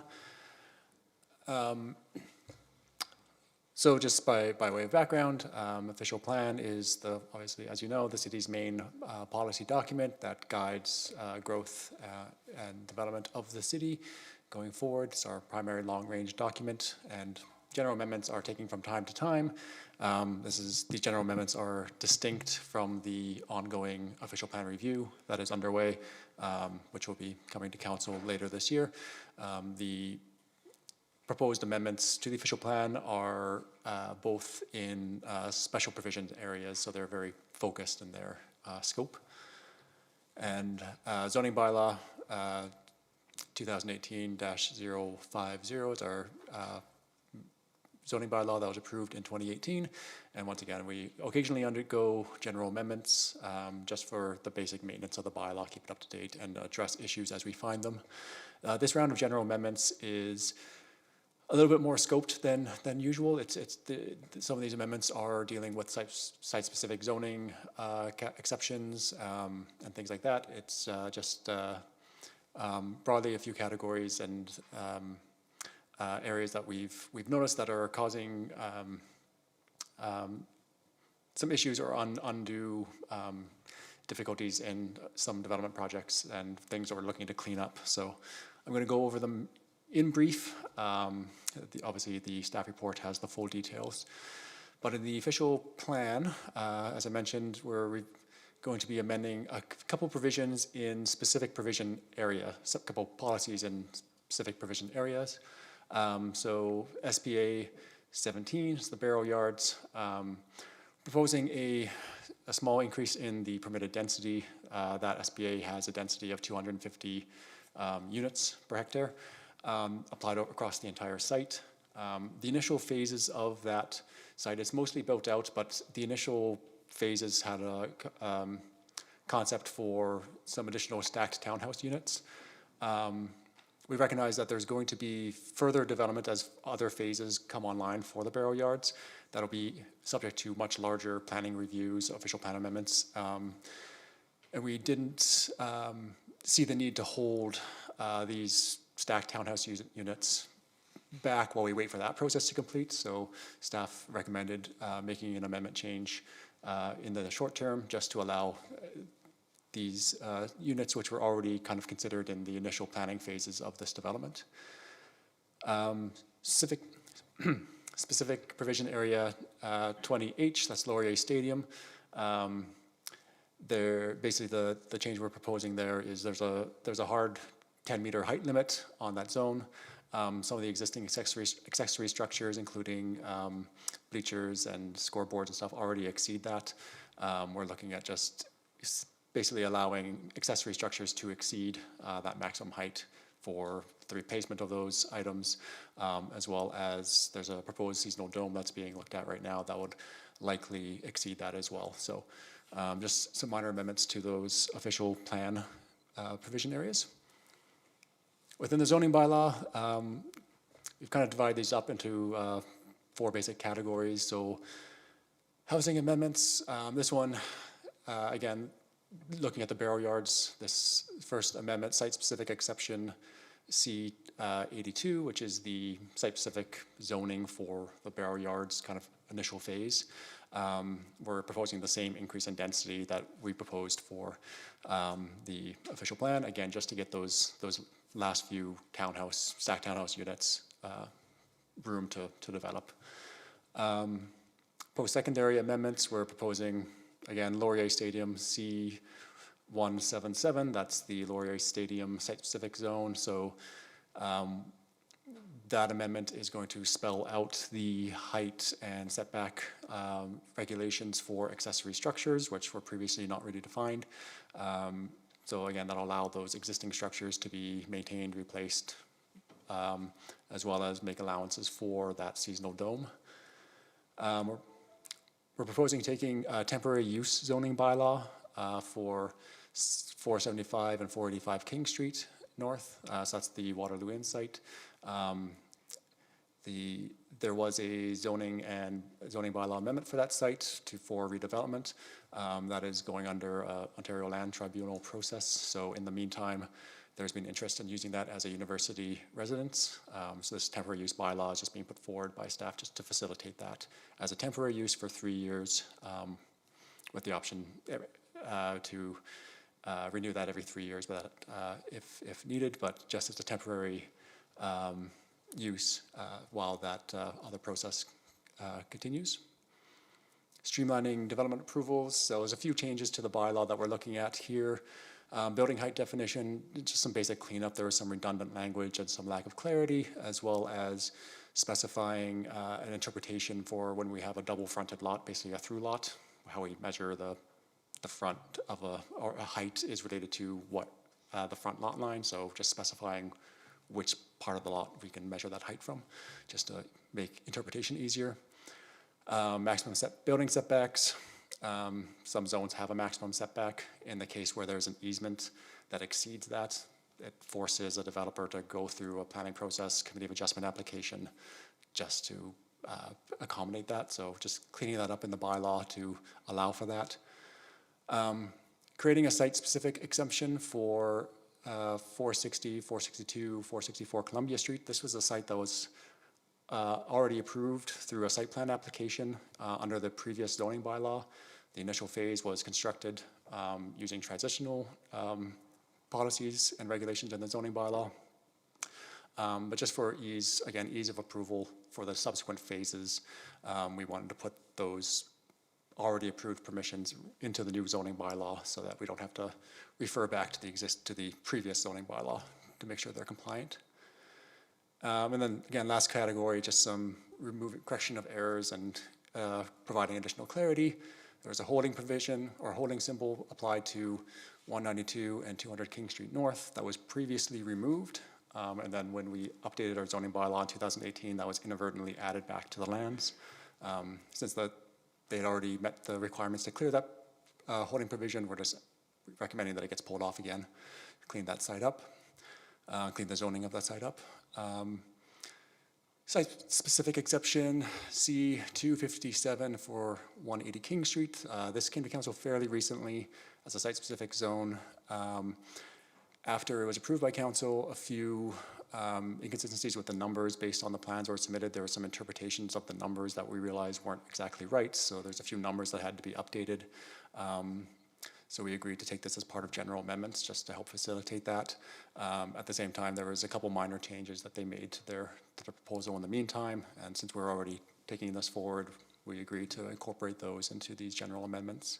So just by way of background, official plan is obviously, as you know, the city's main policy document that guides growth and development of the city going forward. It's our primary long-range document, and general amendments are taken from time to time. These general amendments are distinct from the ongoing official plan review that is underway, which will be coming to council later this year. The proposed amendments to the official plan are both in special provision areas, so they're very focused in their scope. And zoning bylaw 2018-050 is our zoning bylaw that was approved in 2018. And once again, we occasionally undergo general amendments just for the basic maintenance of the bylaw, keep it up to date, and address issues as we find them. This round of general amendments is a little bit more scoped than usual. Some of these amendments are dealing with site-specific zoning exceptions and things like that. It's just broadly a few categories and areas that we've noticed that are causing some issues or undue difficulties in some development projects and things that we're looking to clean up. So I'm going to go over them in brief. Obviously, the staff report has the full details. But in the official plan, as I mentioned, we're going to be amending a couple provisions in specific provision area, a couple policies in specific provision areas. So SPA 17 is the barrel yards, proposing a small increase in the permitted density. That SPA has a density of 250 units per hectare. Applied across the entire site. The initial phases of that site is mostly built out, but the initial phases had a concept for some additional stacked townhouse units. We recognize that there's going to be further development as other phases come online for the barrel yards. That'll be subject to much larger planning reviews, official plan amendments. And we didn't see the need to hold these stacked townhouse units back while we wait for that process to complete. So staff recommended making an amendment change in the short term just to allow these units, which were already kind of considered in the initial planning phases of this development. Specific provision area 20H, that's Laurier Stadium. Basically the change we're proposing there is there's a hard 10-meter height limit on that zone. Some of the existing accessory structures, including bleachers and scoreboards and stuff, already exceed that. We're looking at just basically allowing accessory structures to exceed that maximum height for the replacement of those items, as well as there's a proposed seasonal dome that's being looked at right now that would likely exceed that as well. So just some minor amendments to those official plan provision areas. Within the zoning bylaw, we've kind of divided these up into 4 basic categories. So housing amendments, this one, again, looking at the barrel yards, this first amendment, site-specific exception C82, which is the site-specific zoning for the barrel yards kind of initial phase. We're proposing the same increase in density that we proposed for the official plan, again, just to get those last few stacked townhouse units room to develop. Post-secondary amendments, we're proposing, again, Laurier Stadium C177, that's the Laurier Stadium site-specific zone. So that amendment is going to spell out the height and setback regulations for accessory structures, which were previously not really defined. So again, that'll allow those existing structures to be maintained, replaced, as well as make allowances for that seasonal dome. We're proposing taking a temporary use zoning bylaw for 475 and 485 King Street North. So that's the Waterloo Inn site. There was a zoning bylaw amendment for that site for redevelopment. That is going under Ontario Land Tribunal process. So in the meantime, there's been interest in using that as a university residence. So this temporary use bylaw is just being put forward by staff just to facilitate that as a temporary use for 3 years, with the option to renew that every 3 years, but if needed, but just as a temporary use while that other process continues. Streamlining development approvals. So there's a few changes to the bylaw that we're looking at here. Building height definition, just some basic cleanup. There was some redundant language and some lack of clarity, as well as specifying an interpretation for when we have a double fronted lot, basically a through lot, how we measure the front of or a height is related to what the front lot line. So just specifying which part of the lot we can measure that height from, just to make interpretation easier. Maximum building setbacks. Some zones have a maximum setback. In the case where there's an easement that exceeds that, it forces a developer to go through a planning process, committee of adjustment application, just to accommodate that. So just cleaning that up in the bylaw to allow for that. Creating a site-specific exemption for 460, 462, 464 Columbia Street. This was a site that was already approved through a site plan application under the previous zoning bylaw. The initial phase was constructed using transitional policies and regulations in the zoning bylaw. But just for ease of approval for the subsequent phases, we wanted to put those already approved permissions into the new zoning bylaw so that we don't have to refer back to the previous zoning bylaw to make sure they're compliant. And then again, last category, just some correction of errors and providing additional clarity. There's a holding provision or holding symbol applied to 192 and 200 King Street North that was previously removed. And then when we updated our zoning bylaw in 2018, that was inadvertently added back to the lands. Since they had already met the requirements to clear that holding provision, we're just recommending that it gets pulled off again, clean that site up, clean the zoning of that site up. Site-specific exception C257 for 180 King Street. This came to council fairly recently as a site-specific zone. After it was approved by council, a few inconsistencies with the numbers based on the plans that were submitted. There were some interpretations of the numbers that we realized weren't exactly right, so there's a few numbers that had to be updated. So we agreed to take this as part of general amendments just to help facilitate that. At the same time, there was a couple minor changes that they made to the proposal in the meantime, and since we're already taking this forward, we agreed to incorporate those into these general amendments.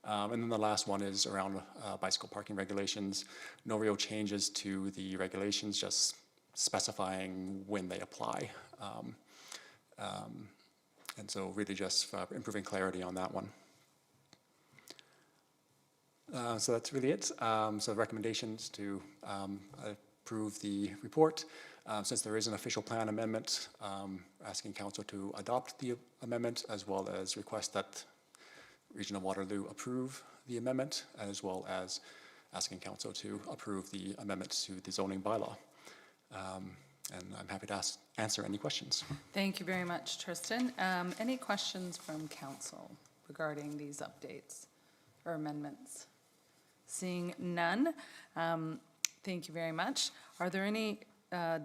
And then the last one is around bicycle parking regulations. No real changes to the regulations, just specifying when they apply. And so really just improving clarity on that one. So that's really it. So recommendations to approve the report. Since there is an official plan amendment, asking council to adopt the amendment as well as request that Region of Waterloo approve the amendment, as well as asking council to approve the amendments to the zoning bylaw. And I'm happy to answer any questions. Thank you very much, Tristan. Any questions from council regarding these updates or amendments? Seeing none, thank you very much. Are there any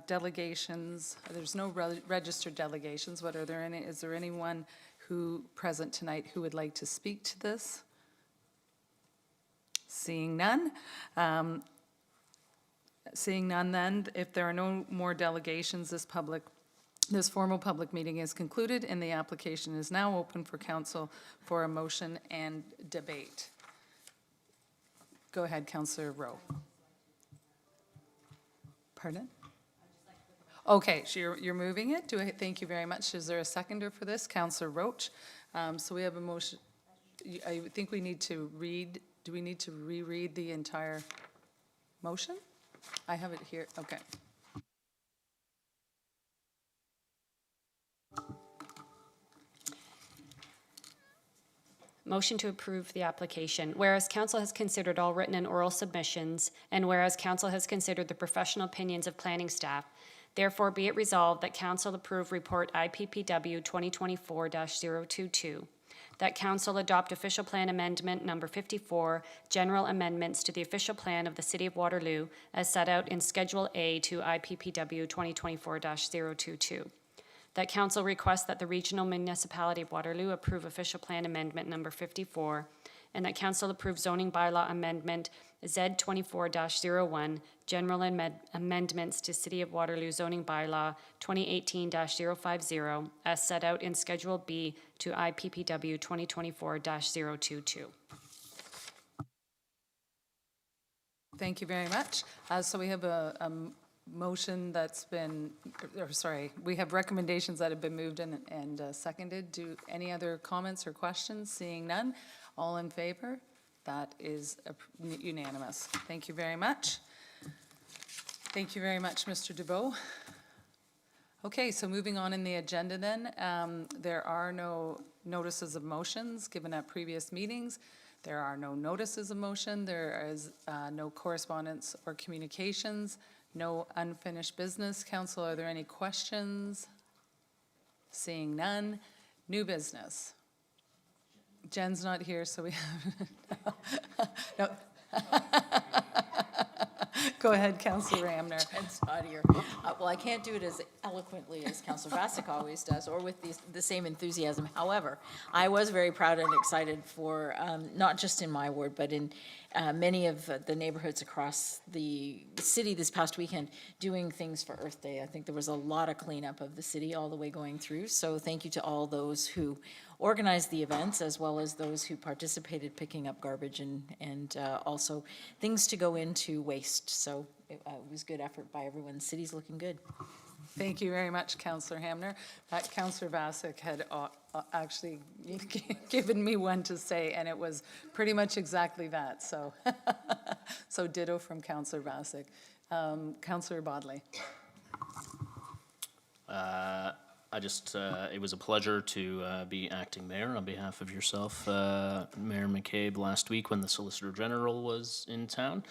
delegations? There's no registered delegations, but is there anyone who present tonight who would like to speak to this? Seeing none. Seeing none then, if there are no more delegations, this formal public meeting is concluded and the application is now open for council for a motion and debate. Go ahead, Councillor Rowe. Pardon? Okay, so you're moving it? Thank you very much. Is there a seconder for this? Councillor Roach. So we have a motion. I think we need to read, do we need to reread the entire motion? I have it here, okay. Motion to approve the application. Whereas council has considered all written and oral submissions, and whereas council has considered the professional opinions of planning staff, therefore be it resolved that council approve report IPPW 2024-022, that council adopt official plan amendment number 54, general amendments to the official plan of the City of Waterloo as set out in Schedule A to IPPW 2024-022. That council requests that the Regional Municipality of Waterloo approve official plan amendment number 54, and that council approve zoning bylaw amendment Z24-01, general amendments to City of Waterloo zoning bylaw 2018-050 as set out in Schedule B to IPPW 2024-022. Thank you very much. So we have a motion that's been, or sorry, we have recommendations that have been moved and seconded. Do any other comments or questions? Seeing none, all in favor? That is unanimous. Thank you very much. Thank you very much, Mr. DeBow. Okay, so moving on in the agenda then, there are no notices of motions given at previous meetings. There are no notices of motion. There is no correspondence or communications. No unfinished business. Council, are there any questions? Seeing none. New business. Jen's not here, so we have no. Go ahead, Councillor Ramner. Jen's not here. Well, I can't do it as eloquently as Councillor Bassick always does, or with the same enthusiasm. However, I was very proud and excited for, not just in my ward, but in many of the neighborhoods across the city this past weekend, doing things for Earth Day. I think there was a lot of cleanup of the city all the way going through. So thank you to all those who organized the events, as well as those who participated picking up garbage and also things to go into waste. So it was good effort by everyone. The city's looking good. Thank you very much, Councillor Hamner. Councillor Bassick had actually given me one to say, and it was pretty much exactly that. So, so ditto from Councillor Bassick. Councillor Bodley. It was a pleasure to be acting mayor on behalf of yourself, Mayor McCabe, last week when the Solicitor General was in town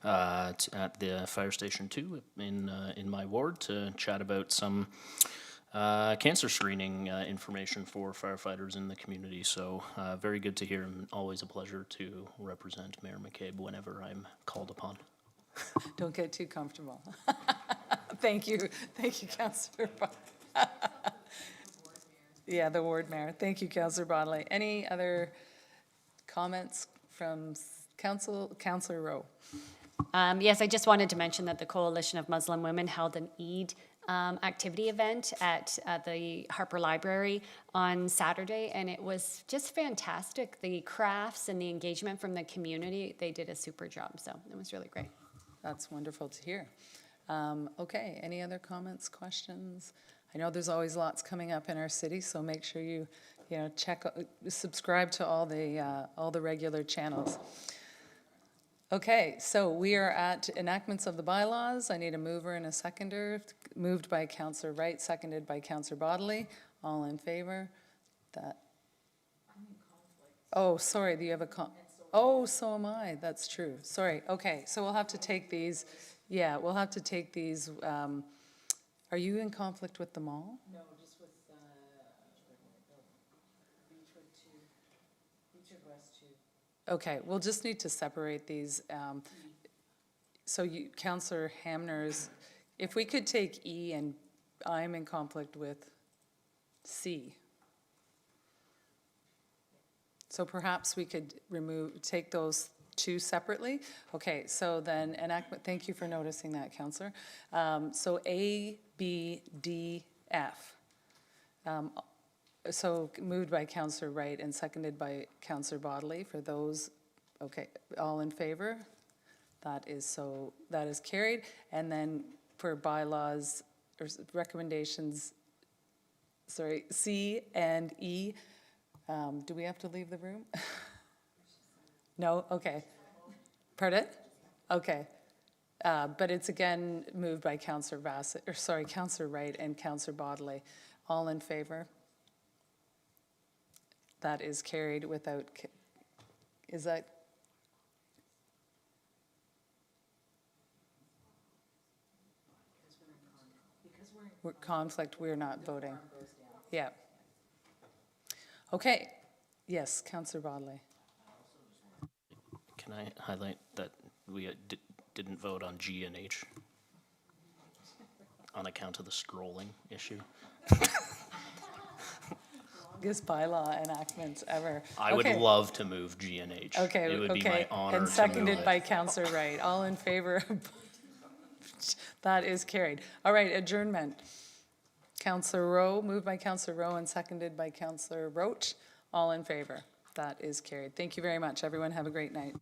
at the Fire Station 2 in my ward to chat about some cancer screening information for firefighters in the community. So very good to hear, and always a pleasure to represent Mayor McCabe whenever I'm called upon. Don't get too comfortable. Thank you, Councillor Bodley. Yeah, the ward mayor. Thank you, Councillor Bodley. Any other comments from council? Councillor Rowe. Yes, I just wanted to mention that the Coalition of Muslim Women held an Eid activity event at the Harper Library on Saturday, and it was just fantastic. The crafts and the engagement from the community, they did a super job, so it was really great. That's wonderful to hear. Okay, any other comments, questions? I know there's always lots coming up in our city, so make sure you check, subscribe to all the regular channels. Okay, so we are at enactments of the bylaws. I need a mover and a seconder. Moved by Councillor Wright, seconded by Councillor Bodley. All in favor? Oh, sorry, do you have a oh, so am I. That's true. Sorry. Okay, so we'll have to take these Yeah, we'll have to take these, are you in conflict with them all? No, just with Beechwood 2, Beechwood West 2. Okay, we'll just need to separate these. So you, Councillor Hamner's, if we could take E, and I'm in conflict with C. So perhaps we could take those two separately? Okay, so then enactment, thank you for noticing that, Councillor. So A, B, D, F. So moved by Councillor Wright and seconded by Councillor Bodley for those. Okay, all in favor? That is carried. And then for bylaws or recommendations, sorry, C and E, do we have to leave the room? No? Okay. Pardon? Okay. But it's again moved by Councillor Councillor Wright and Councillor Bodley. All in favor? That is carried without, is that? We're conflict, we're not voting. Yeah. Okay. Yes, Councillor Bodley. Can I highlight that we didn't vote on G and H on account of the scrolling issue? Biggest bylaw enactments ever. I would Okay. love to move G and H. Okay, It would be my okay. honor And to seconded move by it. Councillor Wright. All in favor? That is carried. All right, adjournment. Councillor Rowe, moved by Councillor Rowe and seconded by Councillor Roach. All in favor? That is carried. Thank you very much, everyone. Have a great night.